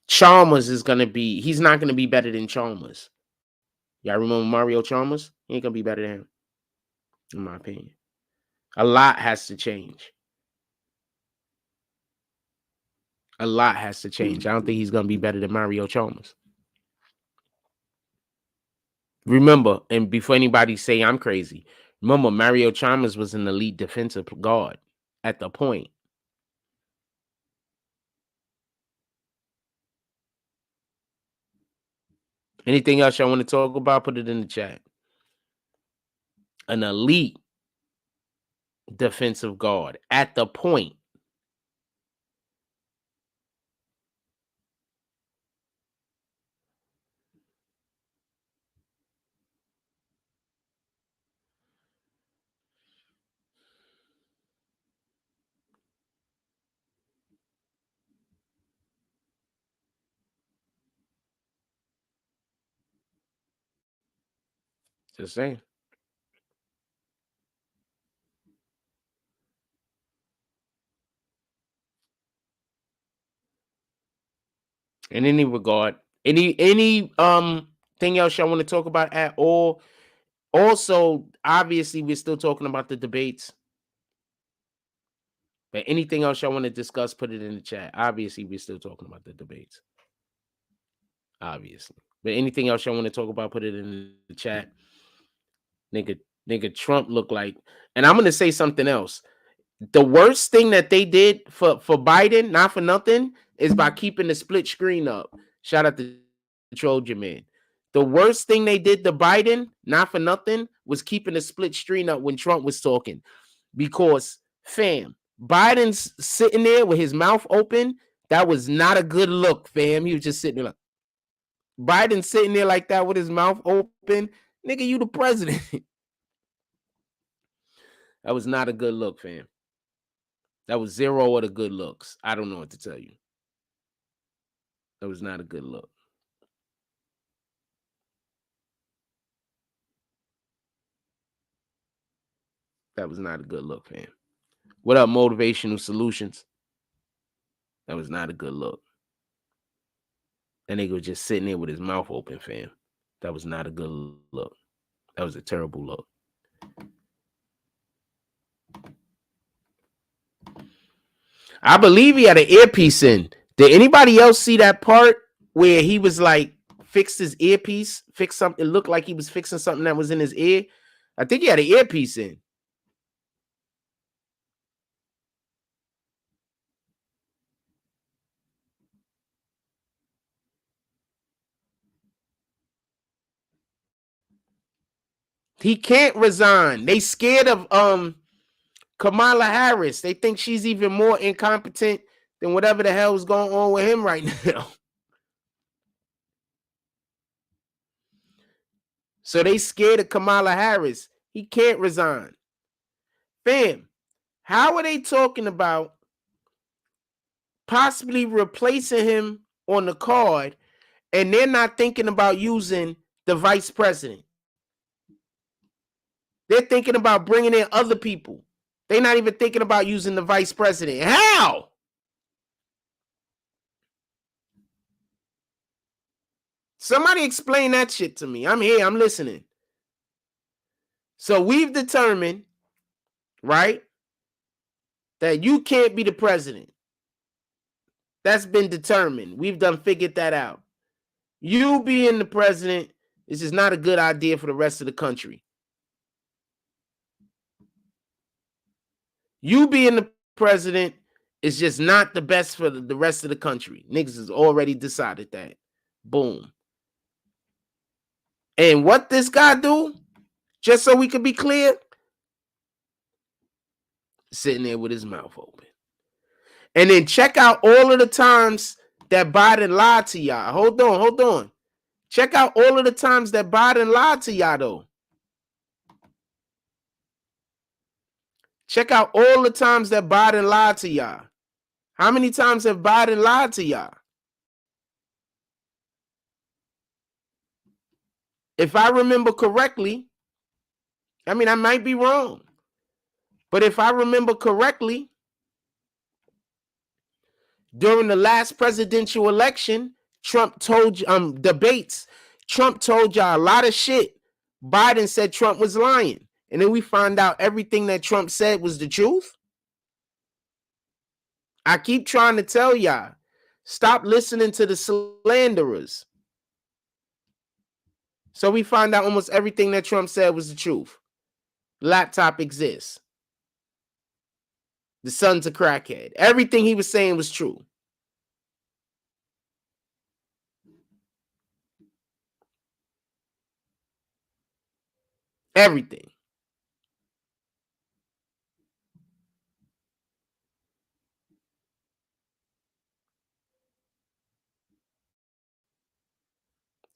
Chalmers is gonna be. He's not gonna be better than Chalmers. Y'all remember Mario Chalmers? He ain't gonna be better than him, in my opinion. A lot has to change. A lot has to change. I don't think he's gonna be better than Mario Chalmers. Remember, and before anybody say I'm crazy, remember Mario Chalmers was an elite defensive guard at the point. Anything else y'all want to talk about? Put it in the chat. An elite defensive guard at the point. Just saying. In any regard, any thing else y'all want to talk about at all? Also, obviously, we're still talking about the debates. But anything else y'all want to discuss, put it in the chat. Obviously, we're still talking about the debates. Obviously. But anything else y'all want to talk about, put it in the chat. Nigga, Trump looked like, and I'm gonna say something else. The worst thing that they did for Biden, not for nothing, is by keeping the split screen up. Shout out to Trojan Man. The worst thing they did to Biden, not for nothing, was keeping the split screen up when Trump was talking. Because, fam, Biden's sitting there with his mouth open. That was not a good look, fam. He was just sitting there like, Biden sitting there like that with his mouth open. Nigga, you the president. That was not a good look, fam. That was zero of the good looks. I don't know what to tell you. That was not a good look. That was not a good look, fam. What up, Motivational Solutions? That was not a good look. That nigga was just sitting there with his mouth open, fam. That was not a good look. That was a terrible look. I believe he had an earpiece in. Did anybody else see that part where he was like fixed his earpiece, fixed something? It looked like he was fixing something that was in his ear. I think he had an earpiece in. He can't resign. They scared of Kamala Harris. They think she's even more incompetent than whatever the hell is going on with him right now. So they scared of Kamala Harris. He can't resign. Fam, how are they talking about possibly replacing him on the card and they're not thinking about using the vice president? They're thinking about bringing in other people. They're not even thinking about using the vice president. How? Somebody explain that shit to me. I'm here, I'm listening. So we've determined, right, that you can't be the president. That's been determined. We've done figured that out. You being the president is just not a good idea for the rest of the country. You being the president is just not the best for the rest of the country. Niggas has already decided that. Boom. And what this guy do, just so we can be clear, sitting there with his mouth open. And then check out all of the times that Biden lied to y'all. Hold on. Check out all of the times that Biden lied to y'all, though. Check out all the times that Biden lied to y'all. How many times have Biden lied to y'all? If I remember correctly, I mean, I might be wrong, but if I remember correctly, during the last presidential election, Trump told debates, Trump told y'all a lot of shit. Biden said Trump was lying. And then we find out everything that Trump said was the truth. I keep trying to tell y'all, stop listening to the slanderers. So we find out almost everything that Trump said was the truth. Laptop exists. The son's a crackhead. Everything he was saying was true. Everything.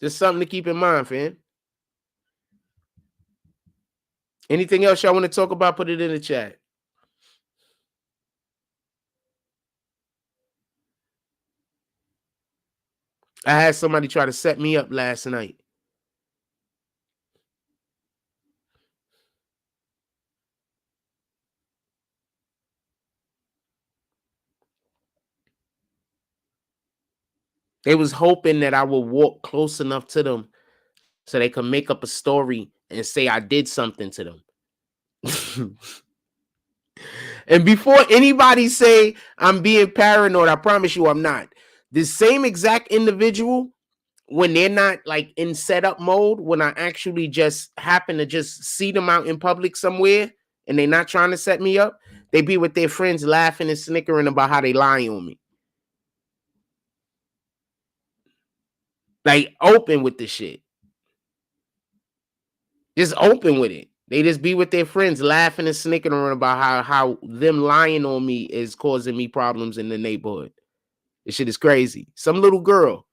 Just something to keep in mind, fam. Anything else y'all want to talk about, put it in the chat. I had somebody try to set me up last night. They was hoping that I would walk close enough to them so they could make up a story and say I did something to them. And before anybody say I'm being paranoid, I promise you I'm not. The same exact individual, when they're not like in setup mode, when I actually just happen to just see them out in public somewhere and they're not trying to set me up, they be with their friends laughing and snickering about how they lie on me. Like open with the shit. Just open with it. They just be with their friends laughing and snickering about how them lying on me is causing me problems in the neighborhood. This shit is crazy. Some little girl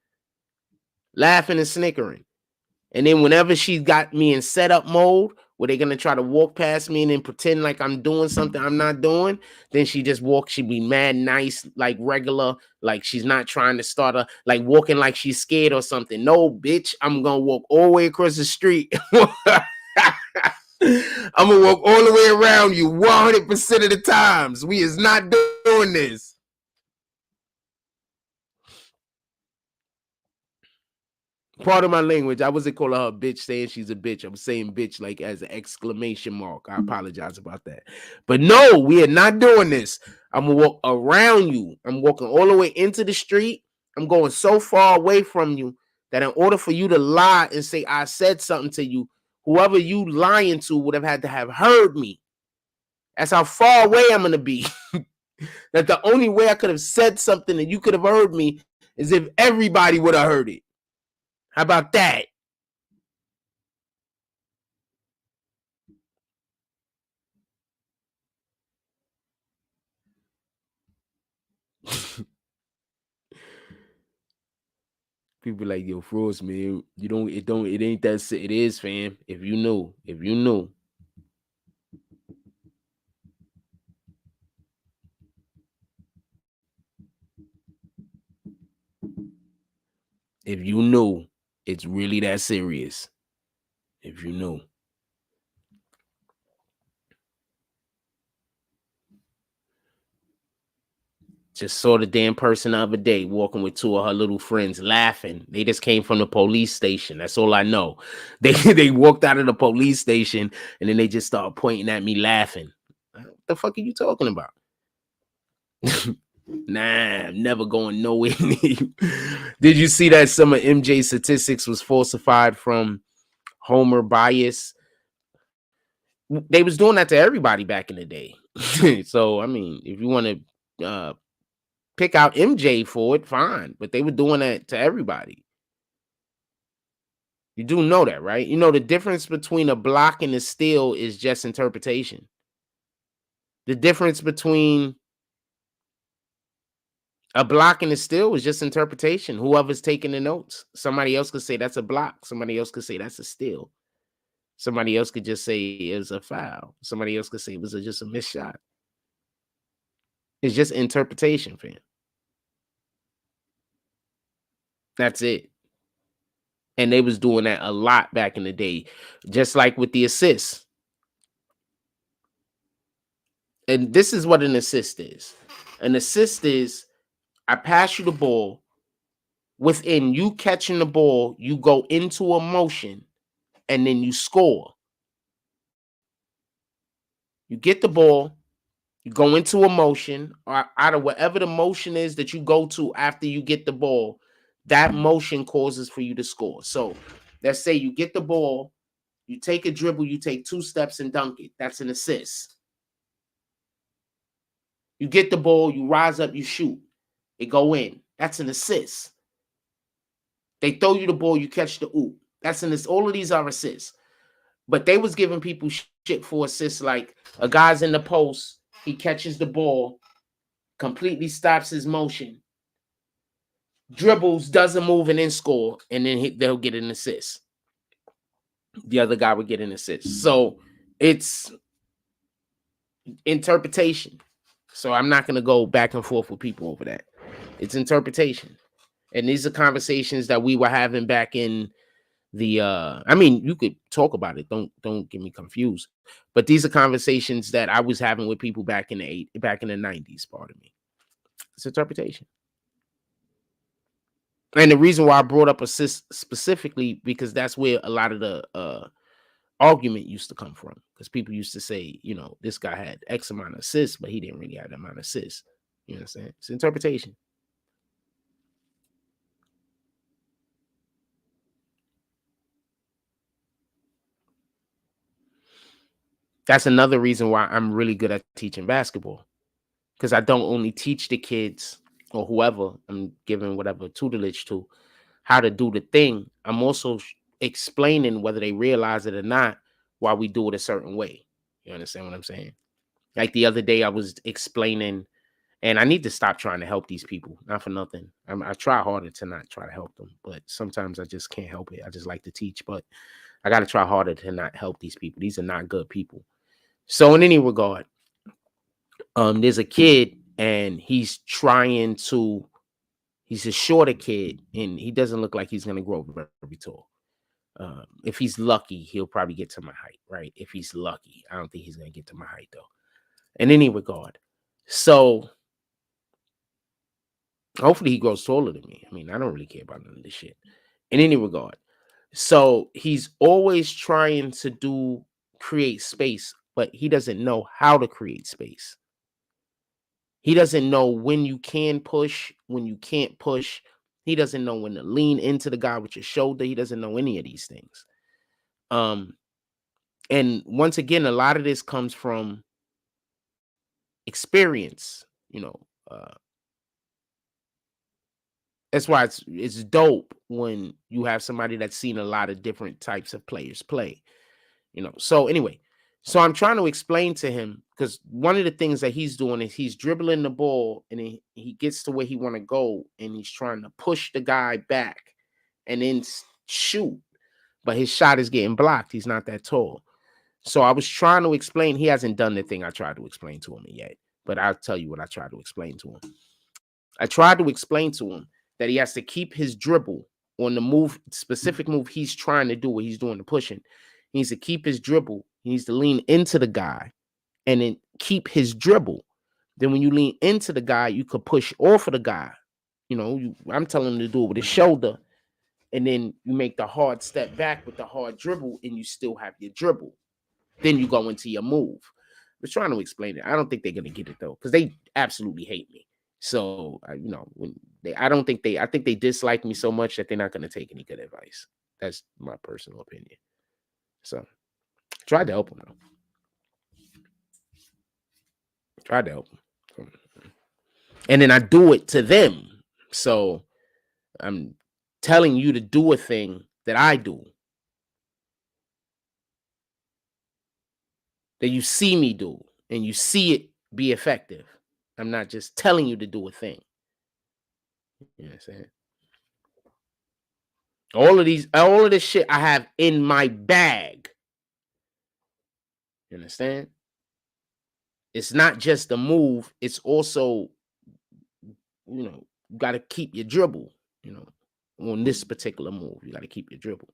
laughing and snickering. And then whenever she got me in setup mode, where they're going to try to walk past me and then pretend like I'm doing something I'm not doing, then she just walks. She be mad nice, like regular, like she's not trying to start a, like walking like she's scared or something. No, bitch, I'm going to walk all the way across the street. I'm going to walk all the way around you 100% of the times. We is not doing this. Part of my language, I wasn't calling her a bitch, saying she's a bitch. I'm saying bitch like as an exclamation mark. I apologize about that. But no, we are not doing this. I'm going to walk around you. I'm walking all the way into the street. I'm going so far away from you that in order for you to lie and say I said something to you, whoever you lying to would have had to have heard me. That's how far away I'm going to be. That the only way I could have said something and you could have heard me is if everybody would have heard it. How about that? People like, yo, Frost, man, it ain't that, it is, fam. If you know. If you know, it's really that serious. If you know. Just saw the damn person the other day walking with two of her little friends laughing. They just came from the police station. That's all I know. They walked out of the police station and then they just started pointing at me laughing. What the fuck are you talking about? Nah, I'm never going nowhere near you. Did you see that some of MJ's statistics was falsified from Homer bias? They was doing that to everybody back in the day. So, I mean, if you want to pick out MJ for it, fine. But they were doing that to everybody. You do know that, right? You know the difference between a block and a steal is just interpretation. The difference between a block and a steal is just interpretation. Whoever's taking the notes. Somebody else could say that's a block. Somebody else could say that's a steal. Somebody else could just say it was a foul. Somebody else could say it was just a missed shot. It's just interpretation, fam. That's it. And they was doing that a lot back in the day. Just like with the assists. And this is what an assist is. An assist is I pass you the ball. Within you catching the ball, you go into a motion and then you score. You get the ball, you go into a motion, or out of whatever the motion is that you go to after you get the ball, that motion causes for you to score. So let's say you get the ball, you take a dribble, you take 2 steps and dunk it. That's an assist. You get the ball, you rise up, you shoot. It go in. That's an assist. They throw you the ball, you catch the oop. That's an assist. All of these are assists. But they was giving people shit for assists, like a guy's in the post, he catches the ball, completely stops his motion, dribbles, doesn't move, and then score, and then they'll get an assist. The other guy would get an assist. So it's interpretation. So I'm not going to go back and forth with people over that. It's interpretation. And these are conversations that we were having back in the I mean, you could talk about it. Don't get me confused. But these are conversations that I was having with people back in the 90s, pardon me. It's interpretation. And the reason why I brought up assist specifically, because that's where a lot of the argument used to come from. Because people used to say, you know, this guy had X amount of assists, but he didn't really have that amount of assists. You know what I'm saying? It's interpretation. That's another reason why I'm really good at teaching basketball. Because I don't only teach the kids or whoever I'm giving whatever tutelage to how to do the thing. I'm also explaining, whether they realize it or not, why we do it a certain way. You understand what I'm saying? Like the other day I was explaining, and I need to stop trying to help these people. Not for nothing. I try harder to not try to help them, but sometimes I just can't help it. I just like to teach, but I got to try harder to not help these people. These are not good people. So in any regard, there's a kid and he's a shorter kid and he doesn't look like he's going to grow very tall. If he's lucky, he'll probably get to my height, right? If he's lucky. I don't think he's going to get to my height though. In any regard. So hopefully he grows taller than me. I mean, I don't really care about none of this shit. In any regard. So he's always trying to create space, but he doesn't know how to create space. He doesn't know when you can push, when you can't push. He doesn't know when to lean into the guy with your shoulder. He doesn't know any of these things. And once again, a lot of this comes from experience, you know. That's why it's dope when you have somebody that's seen a lot of different types of players play, you know. So anyway, so I'm trying to explain to him, because one of the things that he's doing is he's dribbling the ball and he gets to where he want to go and he's trying to push the guy back and then shoot, but his shot is getting blocked. He's not that tall. So I was trying to explain. He hasn't done the thing I tried to explain to him yet, but I'll tell you what I tried to explain to him. I tried to explain to him that he has to keep his dribble on the specific move he's trying to do, what he's doing the pushing. He needs to keep his dribble. He needs to lean into the guy and then keep his dribble. Then when you lean into the guy, you could push off of the guy. You know, I'm telling him to do it with his shoulder. And then you make the hard step back with the hard dribble, and you still have your dribble. Then you go into your move. I was trying to explain it. I don't think they're gonna get it though, because they absolutely hate me. So you know, I think they dislike me so much that they're not gonna take any good advice. That's my personal opinion. So tried to help them though. Tried to help them. And then I do it to them. So I'm telling you to do a thing that I do, that you see me do, and you see it be effective. I'm not just telling you to do a thing. You know what I'm saying? All of this shit I have in my bag. You understand? It's not just a move, it's also, you know, you got to keep your dribble, you know, on this particular move. You got to keep your dribble.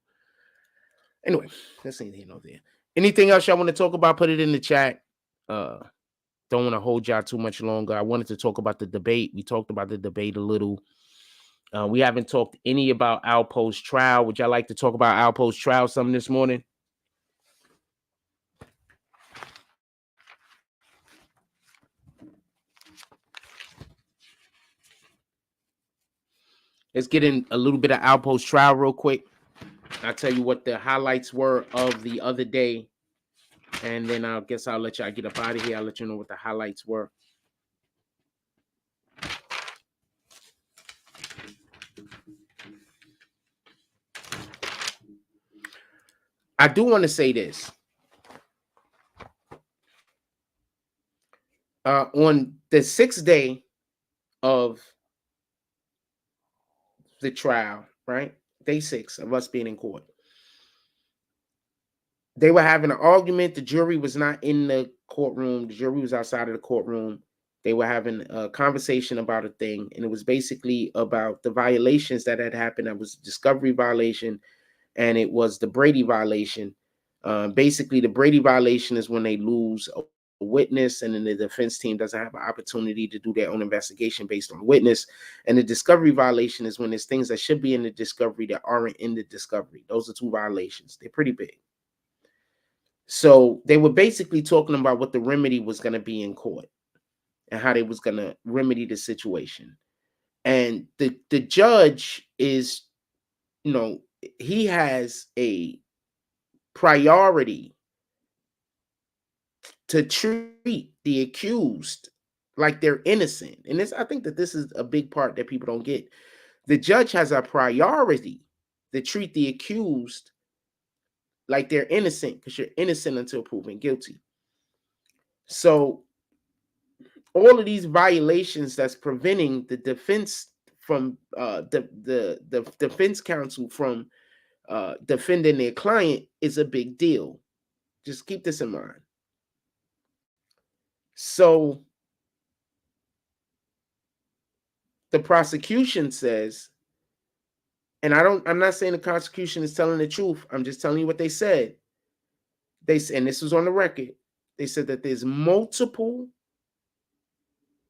Anyway, that's neither here nor there. Anything else y'all want to talk about? Put it in the chat. Don't want to hold y'all too much longer. I wanted to talk about the debate. We talked about the debate a little. We haven't talked any about Alpo's trial. Would y'all like to talk about Alpo's trial something this morning? Let's get in a little bit of Alpo's trial real quick. I'll tell you what the highlights were of the other day. And then I guess I'll let y'all get up out of here. I'll let you know what the highlights were. I do want to say this. On the 6th day of the trial, right? Day 6 of us being in court. They were having an argument. The jury was not in the courtroom. The jury was outside of the courtroom. They were having a conversation about a thing, and it was basically about the violations that had happened. That was a discovery violation, and it was the Brady violation. Basically, the Brady violation is when they lose a witness, and then the defense team doesn't have an opportunity to do their own investigation based on witness. And the discovery violation is when there's things that should be in the discovery that aren't in the discovery. Those are two violations. They're pretty big. So they were basically talking about what the remedy was going to be in court and how they was going to remedy the situation. And the judge is, you know, he has a priority to treat the accused like they're innocent. And I think that this is a big part that people don't get. The judge has a priority to treat the accused like they're innocent, because you're innocent until proven guilty. So all of these violations that's preventing the defense from the defense counsel from defending their client is a big deal. Just keep this in mind. So the prosecution says, and I'm not saying the prosecution is telling the truth. I'm just telling you what they said. And this was on the record. They said that there's multiple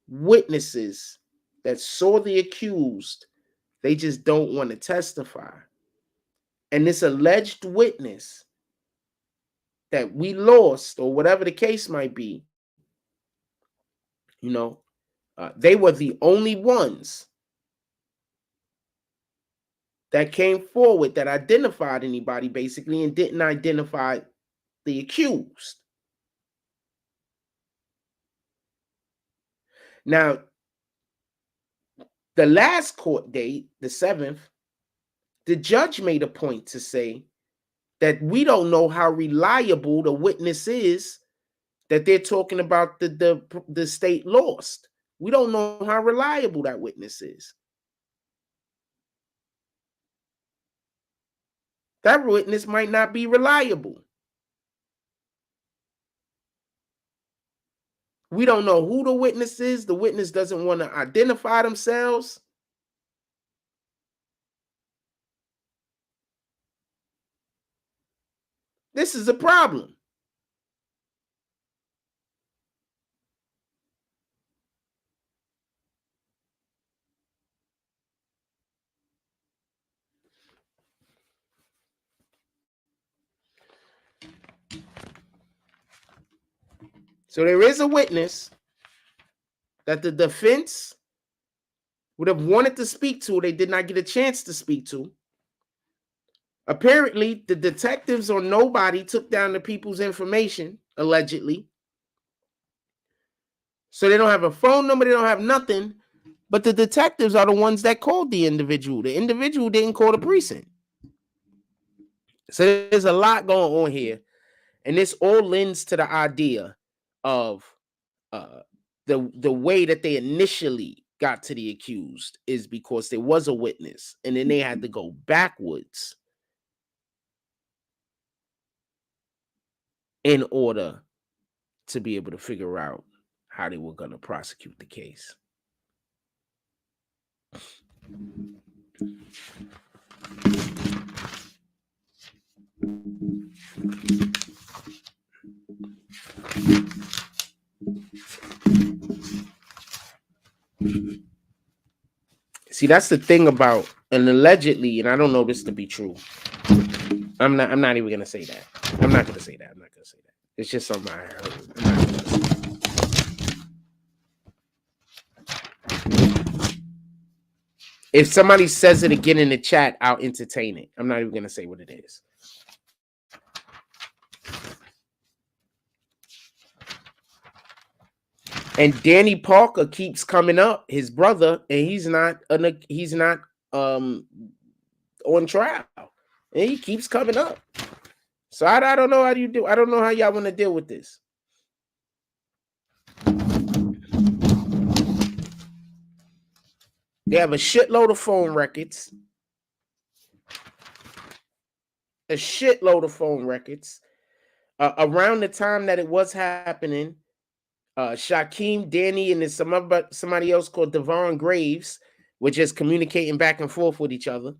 witnesses that saw the accused. They just don't want to testify. And this alleged witness that we lost, or whatever the case might be, you know, they were the only ones that came forward that identified anybody, basically, and didn't identify the accused. Now, the last court date, the 7th, the judge made a point to say that we don't know how reliable the witness is that they're talking about the state lost. We don't know how reliable that witness is. That witness might not be reliable. We don't know who the witness is. The witness doesn't want to identify themselves. This is a problem. So there is a witness that the defense would have wanted to speak to. They did not get a chance to speak to. Apparently, the detectives or nobody took down the people's information, allegedly. So they don't have a phone number, they don't have nothing. But the detectives are the ones that called the individual. The individual didn't call the precinct. So there's a lot going on here. And this all lends to the idea of the way that they initially got to the accused is because there was a witness, and then they had to go backwards in order to be able to figure out how they were going to prosecute the case. See, that's the thing about, and allegedly, and I don't know this to be true. I'm not even gonna say that. I'm not gonna say that. It's just something I heard. If somebody says it again in the chat, I'll entertain it. I'm not even gonna say what it is. And Danny Parker keeps coming up, his brother, and he's not on trial, and he keeps coming up. So I don't know how you do. I don't know how y'all want to deal with this. They have a shitload of phone records. Around the time that it was happening, Shaquem, Danny, and then somebody else called Devon Graves were just communicating back and forth with each other.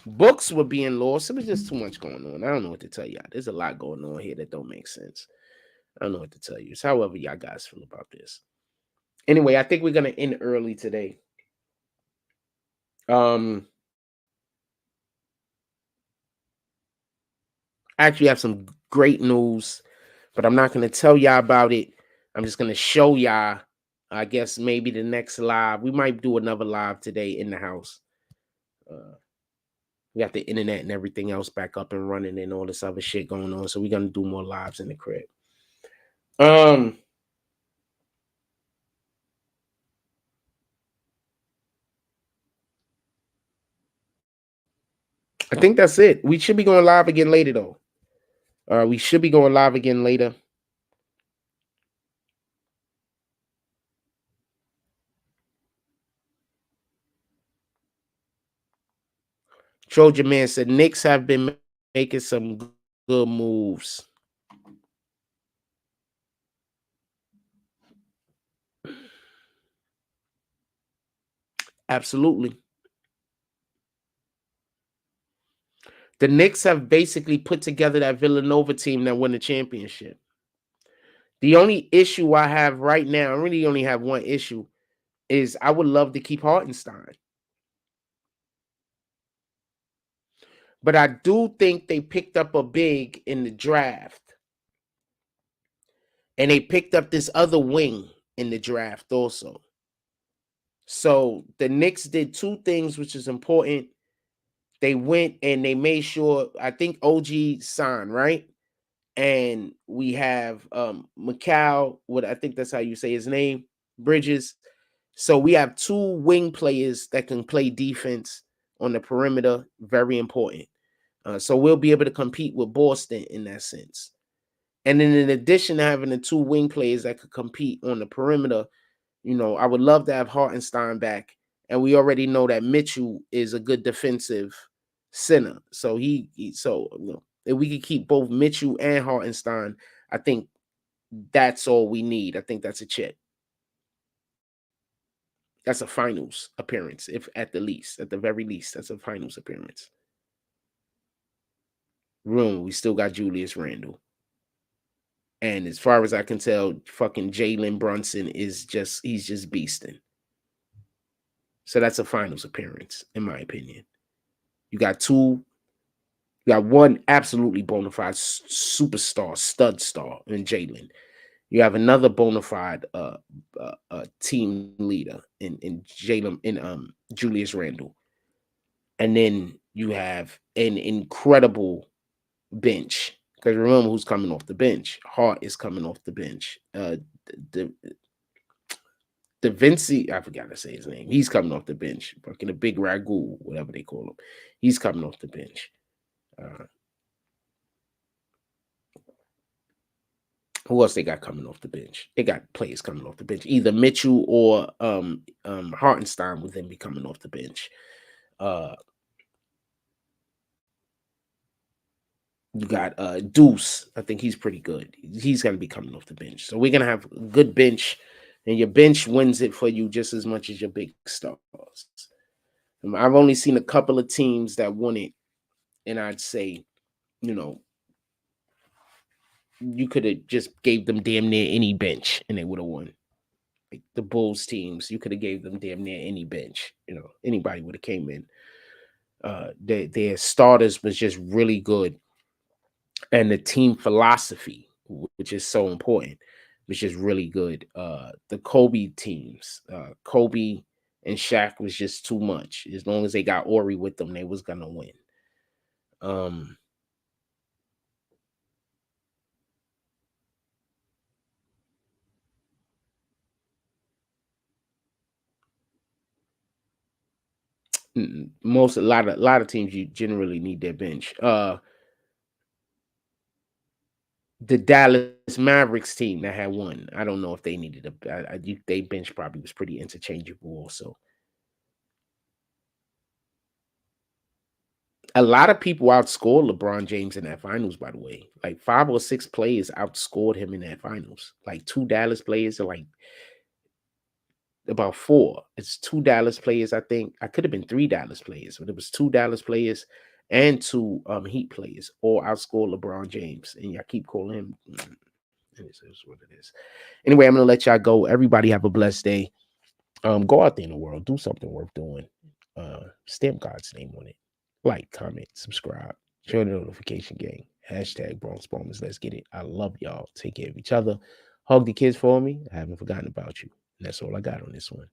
Books were being lost. It was just too much going on. I don't know what to tell y'all. There's a lot going on here that don't make sense. I don't know what to tell you. It's however y'all guys feel about this. Anyway, I think we're gonna end early today. I actually have some great news, but I'm not gonna tell y'all about it. I'm just gonna show y'all. I guess maybe the next live. We might do another live today in the house. We got the internet and everything else back up and running and all this other shit going on. So we're gonna do more lives in the crib. I think that's it. We should be going live again later, though. We should be going live again later. Trojan Man said Knicks have been making some good moves. Absolutely. The Knicks have basically put together that Villanova team that won the championship. The only issue I have right now, I really only have one issue, is I would love to keep Hartenstein. But I do think they picked up a big in the draft. And they picked up this other wing in the draft also. So the Knicks did two things, which is important. They went and they made sure, I think OG signed, right? And we have Macau, what I think that's how you say his name, Bridges. So we have two wing players that can play defense on the perimeter. Very important. So we'll be able to compete with Boston in that sense. And then in addition to having the two wing players that could compete on the perimeter, you know, I would love to have Hartenstein back. And we already know that Mitchell is a good defensive center. So so you know, if we could keep both Mitchell and Hartenstein, I think that's all we need. I think that's a check. That's a finals appearance, if at the very least, that's a finals appearance. We still got Julius Randle. And as far as I can tell, fucking Jalen Brunson is he's just beasting. So that's a finals appearance, in my opinion. You got one absolutely bona fide superstar, stud star in Jalen. You have another bona fide team leader in Jalen in Julius Randle. And then you have an incredible bench. Because remember who's coming off the bench. Hart is coming off the bench. The Vinci, I forgot to say his name. He's coming off the bench. Fucking a big ragu, whatever they call him. He's coming off the bench. Who else they got coming off the bench? They got players coming off the bench. Either Mitchell or Hartenstein will then be coming off the bench. You got Deuce. I think he's pretty good. He's going to be coming off the bench. So we're going to have a good bench, and your bench wins it for you just as much as your big stars. I've only seen a couple of teams that won it, and I'd say, you know, you could have just gave them damn near any bench, and they would have won. Like the Bulls teams, you could have gave them damn near any bench. You know, anybody would have came in. Their starters was just really good. And the team philosophy, which is so important, was just really good. The Kobe teams, Kobe and Shaq was just too much. As long as they got Ori with them, they was gonna win. A lot of teams, you generally need their bench. The Dallas Mavericks team that had one, I don't know if they needed they bench probably was pretty interchangeable also. A lot of people outscored LeBron James in that finals, by the way. Like 5 or 6 players outscored him in that finals. Like 2 Dallas players, or like about 4. It's 2 Dallas players, I think. I could have been 3 Dallas players, but it was 2 Dallas players and 2 Heat players all outscored LeBron James. And y'all keep calling him. It is what it is. Anyway, I'm gonna let y'all go. Everybody have a blessed day. Go out there in the world, do something worth doing. Stamp God's name on it. Like, comment, subscribe, share the notification gang. Hashtag Bronx Bombers. Let's get it. I love y'all. Take care of each other. Hug the kids for me. I haven't forgotten about you. And that's all I got on this one.